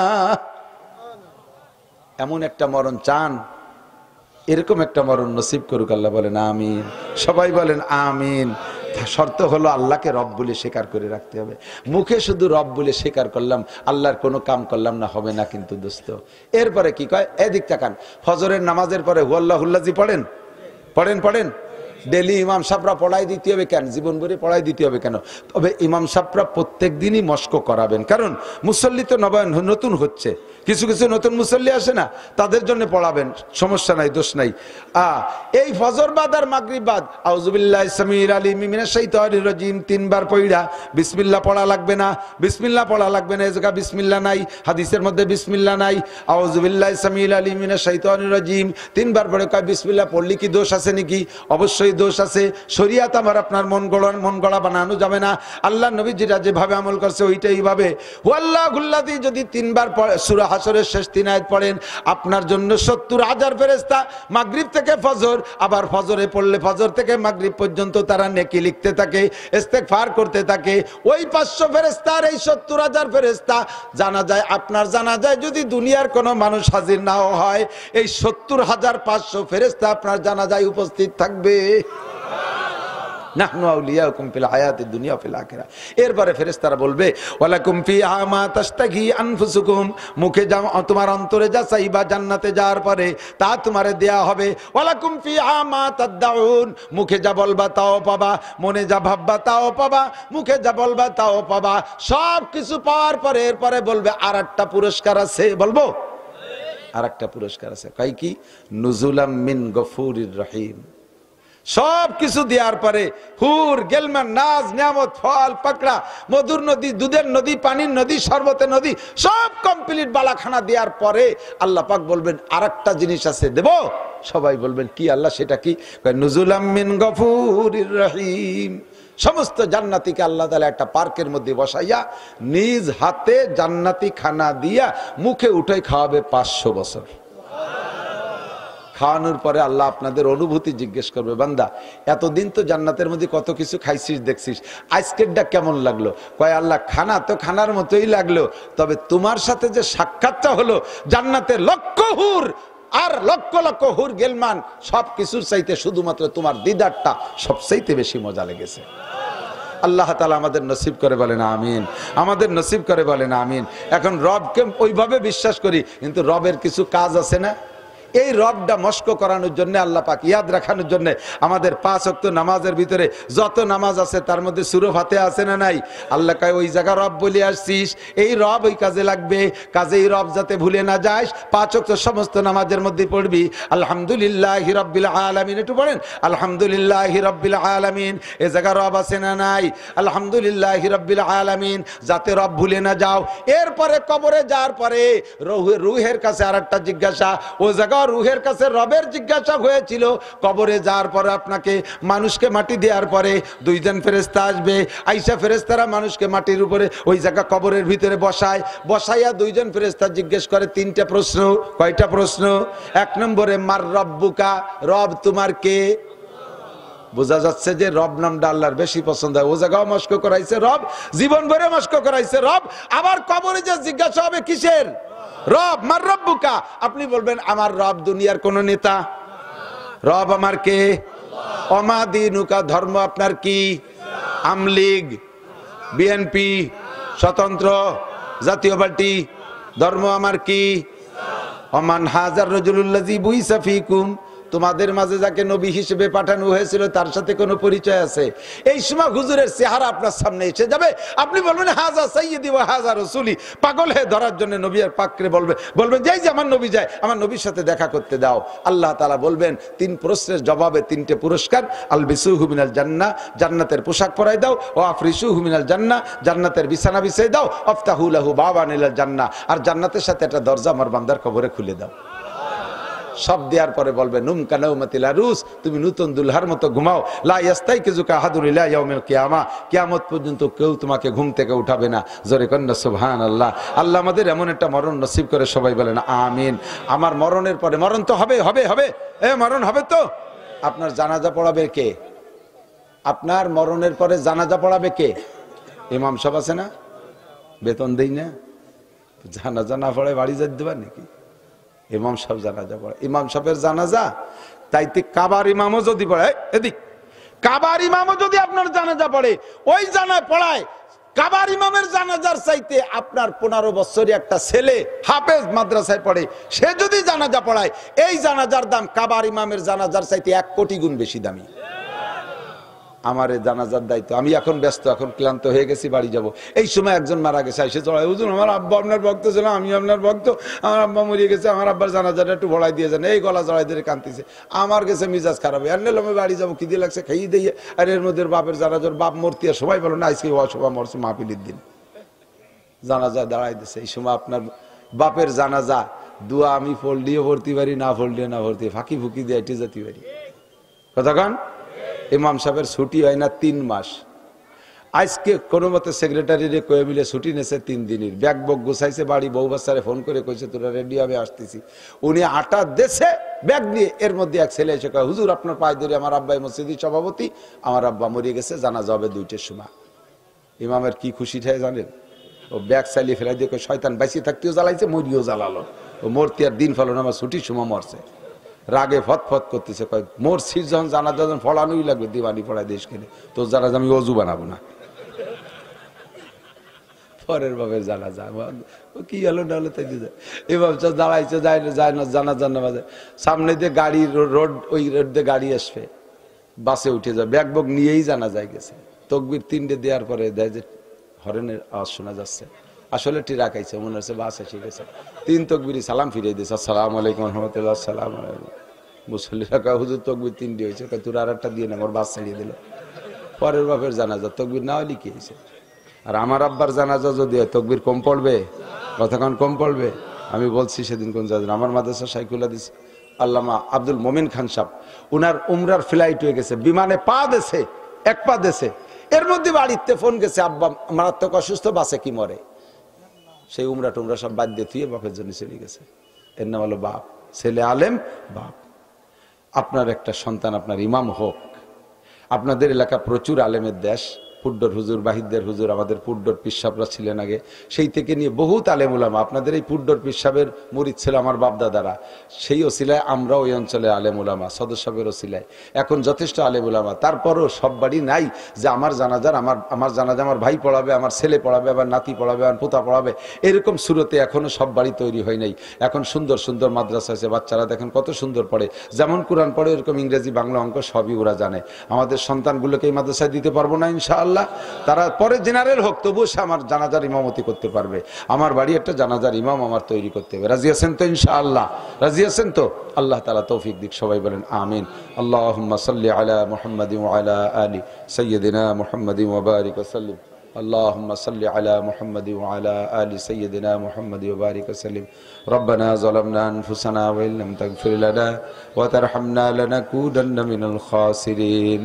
A: এমন একটা মরণ চান? এরকম একটা মরণ নসিব করুক আল্লাহ। বলেন আমিন, সবাই বলেন আমিন। শর্ত হলো আল্লাহকে রব বলে স্বীকার করে রাখতে হবে। মুখে শুধু রব বলে স্বীকার করলাম, আল্লাহর কোনো কাম করলাম না, হবে না কিন্তু দোস্ত। এরপরে কি কয়? এদিক তাকান, ফজরের নামাজের পরে হুয়াল্লাহুল্লাজি পড়েন, পড়েন। ডেলি ইমাম সাহেবরা পড়াই দিতে হবে কেন? জীবন ভরে পড়াই দিতে হবে কেন? তবে ইমাম সাহেবরা প্রত্যেক দিনই মস্ক করাবেন, কারণ মুসল্লি তো নতুন হচ্ছে, কিছু কিছু নতুন মুসল্লি আসে না, তাদের জন্য পড়াবেন, সমস্যা নাই, দোষ নাই। এই ফজর বাদ আর মাগরিব বাদ আউযুবিল্লাহি সামিউল আলিম মিনাশ শাইতানির রাজিম 3 বার পড়া বিসমিল্লাহ পড়া লাগবে না, বিসমিল্লাহ পড়া লাগবে না। এই জায়গা বিসমিল্লাহ নাই, হাদিসের মধ্যে বিসমিল্লাহ নাই। আউযুবিল্লাহি সামিউল আলিম মিনাশ শাইতানির রাজিম 3 বার পড়ে কয় বিসমিল্লাহ পড়লি কি দোষ আছে নাকি? অবশ্যই অবশ্যই দোষ আছে। শরীয়ত আমার আপনার মন গড়া বানানো যাবে না। আল্লাহ নবীজিরা যেভাবে আমল করছে ওইটাই ভাবে। ওয়াল্লাহুল্লাযী যদি 3 বার সূরা হাশরের শেষ 3 আয়াত পড়েন, আপনার জন্য 70,000 ফেরেশতা মাগরিব থেকে ফজর, আবার ফজরে পড়লে ফজর থেকে মাগরিব পর্যন্ত তারা নেকি লিখতে থাকে, ইস্তেগফার করতে থাকে। ওই 500 ফেরেশতার এই 70,000 ফেরেশতা জানাজায়, আপনার জানাজায় যদি দুনিয়ার কোনো মানুষ হাজির নাও হয়, এই 70,500 ফেরেশতা আপনার জানাজায় উপস্থিত থাকবে। নাহনু আউলিয়াকুম ফিল হায়াতিদ দুনিয়া ফিল আখিরাহ। এরপরে ফেরেশতারা বলবে ওয়ালাকুম ফিহা মা তাশতাহি আনফুসুকুম, মুখে যা তোমার অন্তরে যা চাইবা জান্নাতে যাওয়ার পরে তা তোমারে দেয়া হবে। ওয়ালাকুম ফিহা মা তাদউন, মুখে যা বলবা তাও পাবা, মনে যা ভাববা তাও পাবা, মুখে যা বলবা তাও পাবা। সব কিছু পাওয়ার পরে এরপরে বলবে আরেকটা পুরস্কার আছে। বলবো আরেকটা পুরস্কার আছে। কয় কি? নুজুলাম মিন গফুরির রহিম। সব কিছু দেওয়ার পরে হুর গেলমান নাজ নিয়ামত ফল পাকড়া মধুর নদী, দুধের নদী, পানির নদী, শরবতের নদী, সব কমপ্লিট বালাখানা দেওয়ার পরে আল্লাহ পাক বলবেন আরেকটা জিনিস আছে, দেব। সবাই বলবেন কি আল্লাহ সেটা কি? নুজুলাম মিন গফুরির রহিম। সমস্ত জান্নাতীকে আল্লাহ তাআলা একটা পার্কের মধ্যে বসাইয়া নিজ হাতে জান্নাতি খানা দিয়া মুখে উঠে খাওয়াবে 500 বছর। খাওয়ানোর পরে আল্লাহ আপনাদের অনুভূতি জিজ্ঞেস করবে, বান্দা এতদিন তো জান্নাতের মধ্যে কত কিছু খাইছিস দেখছিস, আজকেরটা কেমন লাগলো? কয় আল্লাহ খানা তো খানার মতোই লাগলো, তবে তোমার সাথে যে সাক্ষাৎটা হলো, জান্নাতের লক্ষ হুর আর লক্ষ লক্ষ হুর গেলমান সব কিছুর চাইতে শুধুমাত্র তোমার দিদারটা সবচাইতে বেশি মজা লেগেছে। আল্লাহ তাআলা আমাদের নসিব করে বলেন আমিন, আমাদের নসিব করে বলেন আমিন। এখন রবকে ওইভাবে বিশ্বাস করি, কিন্তু রবের কিছু কাজ আছে না? এই রবটা মস্ক করানোর জন্য, আল্লাহ পাক ইয়াদ রাখানোর জন্য আমাদের 5 ওয়াক্ত নামাজের ভিতরে যত নামাজ আছে তার মধ্যে সূরা ফাতিহা আছে না নাই? আল্লাহ কয় ওই জায়গা রব বলে আসছিস, এই রব ওই কাজে লাগবে, কাজেই রব যাতে ভুলে না যাস 5 ওয়াক্ত সমস্ত নামাজের মধ্যে পড়বি আলহামদুলিল্লাহি রাব্বিল আলামিন। একটু পড়েন আলহামদুলিল্লাহি রাব্বিল আলামিন। এই জায়গা রব আছে না নাই? আলহামদুলিল্লাহি রাব্বিল আলামিন, যাতে রব ভুলে না যাও। এরপরে কবরে যাওয়ার পরে রূহের কাছে আরেকটা জিজ্ঞাসা, ও জায়গা রূহের কাছে রবের জিজ্ঞাসা হয়েছিল। কবরে যাওয়ার পরে আপনাকে মানুষকে মাটি দেওয়ার পরে 2 জন ফেরেশতা আসবে, আইসা ফেরেশতারা মানুষকে মাটির উপরে ওই জায়গা কবরের ভিতরে বসাইয়া 2 জন ফেরেশতা জিজ্ঞেস করে 3টা প্রশ্ন। কয়টা প্রশ্ন? 1 নম্বরে মার রব্বুকা, রব তোমার কে? বোঝা যাচ্ছে যে রব নামটা আল্লাহর বেশি পছন্দ হয়। ও জায়গাও মস্ক করাইছে রব, জীবন ভরে মস্ক করাইছে রব। আবার কবরে যে জিজ্ঞাসা হবে কিসের? রব। মার রব্বুকা, আপনি বলবেন আমার রব দুনিয়ার কোন নেতা, রব আমার কে? ওমা দিনুকা, ধর্ম আপনার কি? আমলীগ, বিএনপি, স্বতন্ত্র, জাতীয় পার্টি, ধর্ম আমার কি? ওমান হাজার রাজুলুল্লাযী বুইসা ফীকুম, তোমাদের মাঝে যাকে নবী হিসেবে পাঠানো হয়েছিল তার সাথে কোনো পরিচয় আছে? এই সময় হুজুরের চেহারা আপনার সামনে এসে যাবে, আপনি বলবেন হাজা সাইয়্যিদি ওয়া হাজা রাসূলি। পাগল হয়ে ধরার জন্য নবী আর পাকরে বলবেন যাই যে আমার নবী যায়, আমার নবীর সাথে দেখা করতে দাও। আল্লাহ তাআলা বলবেন 3 প্রশ্নের জবাবে 3টে পুরস্কার। আলবিসুহু মিনাল জান্নাহ, জান্নাতের পোশাক পরাই দাও। ও আফরিসুহু মিনাল জান্নাহ, জান্নাতের বিছানা বিছাই দাও। আফতাহু লাহু বাবান ইলাল জান্নাহ, আর জান্নাতের সাথে একটা দরজা আমার বান্দার কবরে খুলে দাও। সব দেওয়ার পরে বলবে নুম কানাউমাতিল আরুস, তুমি নতুন দুলহার মতো ঘুমাও। লা ইয়াস্তাইকিজুকা আহাদুন ইলা ইয়াউমিল কিয়ামা, কিয়ামত পর্যন্ত কেউ তোমাকে ঘুম থেকে উঠাবে না। জোরে কন্না সুবহানাল্লাহ। আল্লাহ আমাদের এমন একটা মরণ নসিব করে, সবাই বলেন আমিন। আমার মরণের পরে, মরণ তো হবে হবে হবে, মরণ হবে তো। আপনার জানাজা পড়াবে কে? আপনার মরণের পরে জানাজা পড়াবে কে? ইমাম সাহেব আছে না? বেতন দেই না, জানাজা না পড়ে বাড়ি যেতে দেবেন নাকি? ইমাম সাহেব জানাজা পড়ে, ইমাম সাহেবের জানাজা। তাইতে কাবার ইমামও যদি পড়ে, এদিক কাবার ইমামও যদি আপনার জানাজা পড়ে, ওই জানা পড়ায় কাবার ইমামের জানাজার চাইতে আপনার 15 বছরের একটা ছেলে হাফেজ মাদ্রাসায় পড়ে, সে যদি জানাজা পড়ায়, এই জানাজার দাম কাবার ইমামের জানাজার চাইতে 1 কোটি গুণ বেশি দামি। আমার এই জানাজার দায়িত্ব, আমি এখন ব্যস্ত, এখন ক্লান্ত হয়ে গেছি, বাড়ি যাব। এই সময় একজন মারা গেছে, এসে চড়াই, হুজুর আমার আব্বা আপনার ভক্ত ছিল, আমি আপনার ভক্ত, আমার আব্বা মরিয়ে গেছে, আমার আব্বার জানাজাটা একটু ভরাই দিয়ে যান। এই গলা জড়াই দিয়ে কাঁদতেছে, আমার গেছে মিজাজ খারাপ। এর আমি বাড়ি যাবো, খিদে লাগছে, খাইয়ে দিয়ে। আর এর মধ্যে বাপের জানাজার বাপ মূর্তি, আর সবাই বলো না আজকে অসভা মরছে মাহফিলের দিন, জানাজা দাঁড়াই দিচ্ছে। এই সময় আপনার বাপের জানাজা দোয়া আমি ফোল্ডিও ভর্তি পারি, না ফোল্ডিও না ভর্তি, ফাঁকি ফুকি দিয়ে এটি যেতে পারি। কতক্ষণ ইমাম সাহেবের ছুটি হয় না 3 মাস। আজকে কোনো মতে সেক্রেটারিরে কয়ে মিলে ছুটি নেছে 3 দিনের, ব্যাগ বক গুছাইছে, বাড়ি বউ বাচ্চারে ফোন করে কইছে তোরা রেডি হবে আসতেছি। উনি 8টা দেশে ব্যাগ নিয়ে, এর মধ্যে এক ছেলে এসে কয় হুজুর আপনার পায়ে ধরে, আমার আব্বাই মসজিদি সভাপতি, আমার আব্বা মরে গেছে, জানাজা হবে 2টার সময়। ইমামের কি খুশি থাকে জানেন? ও ব্যাগ চালিয়ে ফেলাই দিয়ে শয়তান বাইসে থাকতেও জ্বালাইছে, মরিও জ্বালালো। ও মরতে আর দিন ফেলো না, আমার ছুটির সময় মরছে। রাগে ফতফত করতেছে, কয় মোর সির যখন জানাজা যখন ফলানোই লাগবে, দিবানি ফড়াই দেশ কিনে, তোর জানাজা আমি অজু বানাবো না। পরের ভাবে জানা যায় কি হলো না হলো তাই দিয়ে এবার দাঁড়াইছে, যায় না জানা জানা বাজে, সামনে দিয়ে গাড়ি রোড, ওই রোড দিয়ে গাড়ি আসবে, বাসে উঠে যায়, ব্যাগ বগ নিয়েই জানা যায় গেছে। তকবির 3টে দেওয়ার পরে দেয় যে হরেনের আওয়াজ শোনা যাচ্ছে, আসলে টিরাক আইছে, মনে হচ্ছে বাস এসে গেছে। 3 তকবিরই সালাম ফিরিয়ে দিয়েছে, আসসালামু আলাইকুম রহমতুল্লাহ, আসসালাম আলাইকুম। মুসল্লিরা কয় হুজুর তকবির 3টে হয়েছে, তোর আর একটা দিয়ে না, আমার বাস ছাড়িয়ে দিল। পরের বাপের জানাজা তকবির না হলে কি হয়েছে? আর আমার আব্বার জানাজা যদি হয় তকবির কম পড়বে? কতক্ষণ কম পড়বে? আমি বলছি সেদিন কোন জানাজা, আমার মাদ্রাসা শাইখুল হাদিস আল্লামা আব্দুল মোমিন খান সাহেব, উনার উমরার ফ্লাইট হয়ে গেছে, বিমানে পা দেছে, 1 পা দেছে, এর মধ্যে বাড়িতে ফোন গেছে আব্বা মারাত্মক অসুস্থ, বাসে কি মরে। সেই উমরা টুমরা সব বাদ দিয়ে থুয়ে বাপের জন্য চলে গেছে। এর নাম হলো বাপ, ছেলে আলেম বাপ। আপনার একটা সন্তান আপনার ইমাম হোক। আপনাদের এলাকা প্রচুর আলেমের দেশ, পুড্ডর হুজুর, বাহিদদের হুজুর, আমাদের পুড্ডর পিসাবরা ছিলেন আগে, সেই থেকে নিয়ে বহুত আলেম উলামা। আপনাদের এই পুড্ডর পিসাবের মুরিদ ছিল আমার বাপদাদারা, সেই ওসিলায় আমরা ওই অঞ্চলে আলেম উলামা, সদস্যের ওসিলায় এখন যথেষ্ট আলেম উলামা। তারপরও সব বাড়ি নাই যে আমার জানাজার আমার জানাজা আমার ভাই পড়াবে, আমার ছেলে পড়াবে, আমার নাতি পড়াবে, আমার পোতা পড়াবে, এরকম সুরতে এখনো সব বাড়ি তৈরি হয় নাই। এখন সুন্দর সুন্দর মাদ্রাসা আছে, বাচ্চারা দেখেন কত সুন্দর পড়ে, যেমন কোরআন পড়ে এরকম ইংরেজি, বাংলা, অঙ্ক সবই ওরা জানে। আমাদের সন্তানগুলোকে এই মাদ্রাসায় দিতে পারবো না ইনশাআল্লাহ। তারা পরে জেনারেল হোক, তবুও সে আমার জানাজার ইমামতি করতে পারবে। আমার বাড়ি একটা জানাজার ইমাম আমার তৈরি করতে হবে। রাজি আছেন তো ইনশাআল্লাহ? রাজি আছেন তো? আল্লাহ তাআলা তৌফিক দিক, সবাই বলেন আমিন। আল্লাহুম্মা সাল্লি আলা মুহাম্মাদিন ওয়া আলা আলি সাইয়্যিদিনা মুহাম্মাদিন ওয়া বারিক ওয়া সাল্লিম। اللهم صل على محمد وعلى آل سيدنا محمد وبارك وسلم. ربنا ظلمنا أنفسنا وإن لم تغفر لنا وترحمنا لنكونن من الخاسرين.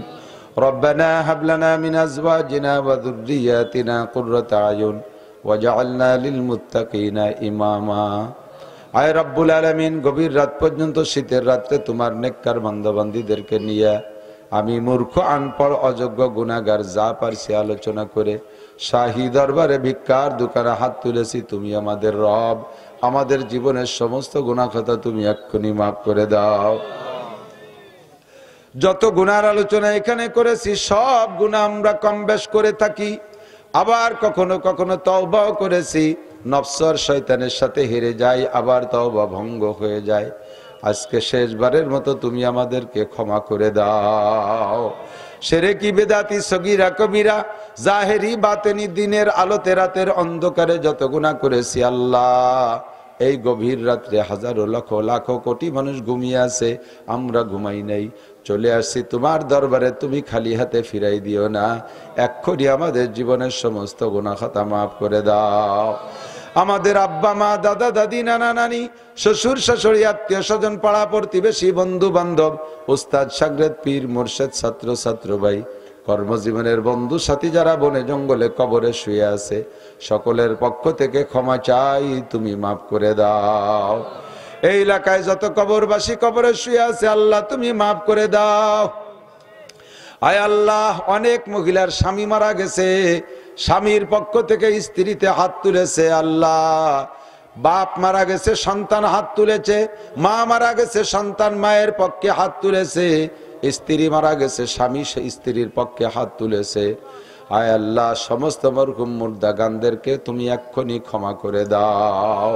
A: ربنا هب لنا من أزواجنا وذرياتنا قرة أعين واجعلنا للمتقين إماما. আয় রব্বুল আলামিন, গভীর রাত পর্যন্ত শীতের রাত্রে তোমার নেককার বান্দাবান্দীদেরকে নিয়ে আমি মূর্খ, আনপড়, অযোগ্য, গুনাহগার যা পারছি আলোচনা করে শাহী দরবারে ভিক্ষার দোকানে হাত তুলেছি। তুমি আমাদের রব, আমাদের জীবনের সমস্ত গুনাহ খাতা তুমি এক্ষুনি মাফ করে দাও। যত গুনার আলোচনা এখানে করেছি সব গুনাহ আমরা কম বেশ করে থাকি, আবার কখনো কখনো তওবাও করেছি, নফসর শয়তানের সাথে হেরে যাই, আবার তওবা ভঙ্গ হয়ে যায়। আজকে শেষবারের মতো তুমি আমাদেরকে ক্ষমা করে দাও। শিরকি, বিদআতি, সগীরা কবিরা, জাহেরি বাতেনি, দিনের আলোতে রাতের অন্ধকারে যত গুনাহ করেছি আল্লাহ, এই গভীর রাত্রে হাজারো লক্ষ লাখ কোটি মানুষ ঘুমিয়ে আছে, আমরা ঘুমাই নাই, চলে আসছি তোমার দরবারে। তুমি খালি হাতে ফিরাই দিও না, এক্ষুনি আমাদের জীবনের সমস্ত গুনাহ খাতা মাফ করে দাও। আমাদের আব্বা মা, দাদা দাদি, নানা নানি, শ্বশুর শাশুড়ি, আত্মীয় স্বজন, পাড়া প্রতিবেশী, বন্ধু বান্ধব, উস্তাদ শাগরেদ, পীর মুর্শিদ, ছাত্র ছাত্র ভাই, কর্মজীবনের বন্ধু সাথী যারা বনে জঙ্গলে কবরে শুয়ে আছে, সকলের পক্ষ থেকে ক্ষমা চাই, তুমি মাফ করে দাও। এই এলাকায় যত কবরবাসী কবরে শুয়ে আছে আল্লাহ তুমি মাফ করে দাও। আয় আল্লাহ, অনেক মহিলার স্বামী মারা গেছে, স্বামীর পক্ষ থেকে স্ত্রীতে হাত তুলেছে আল্লাহ। বাপ মারা গেছে, সন্তান হাত তুলেছে, মা মারা গেছে, সন্তান মায়ের পক্ষে হাত তুলেছে, স্ত্রী মারা গেছে, স্বামী স্ত্রীর পক্ষে হাত তুলেছে। আয় আল্লাহ, সমস্ত মরহুম মুর্দাগানদেরকে তুমি এক্ষুনি ক্ষমা করে দাও।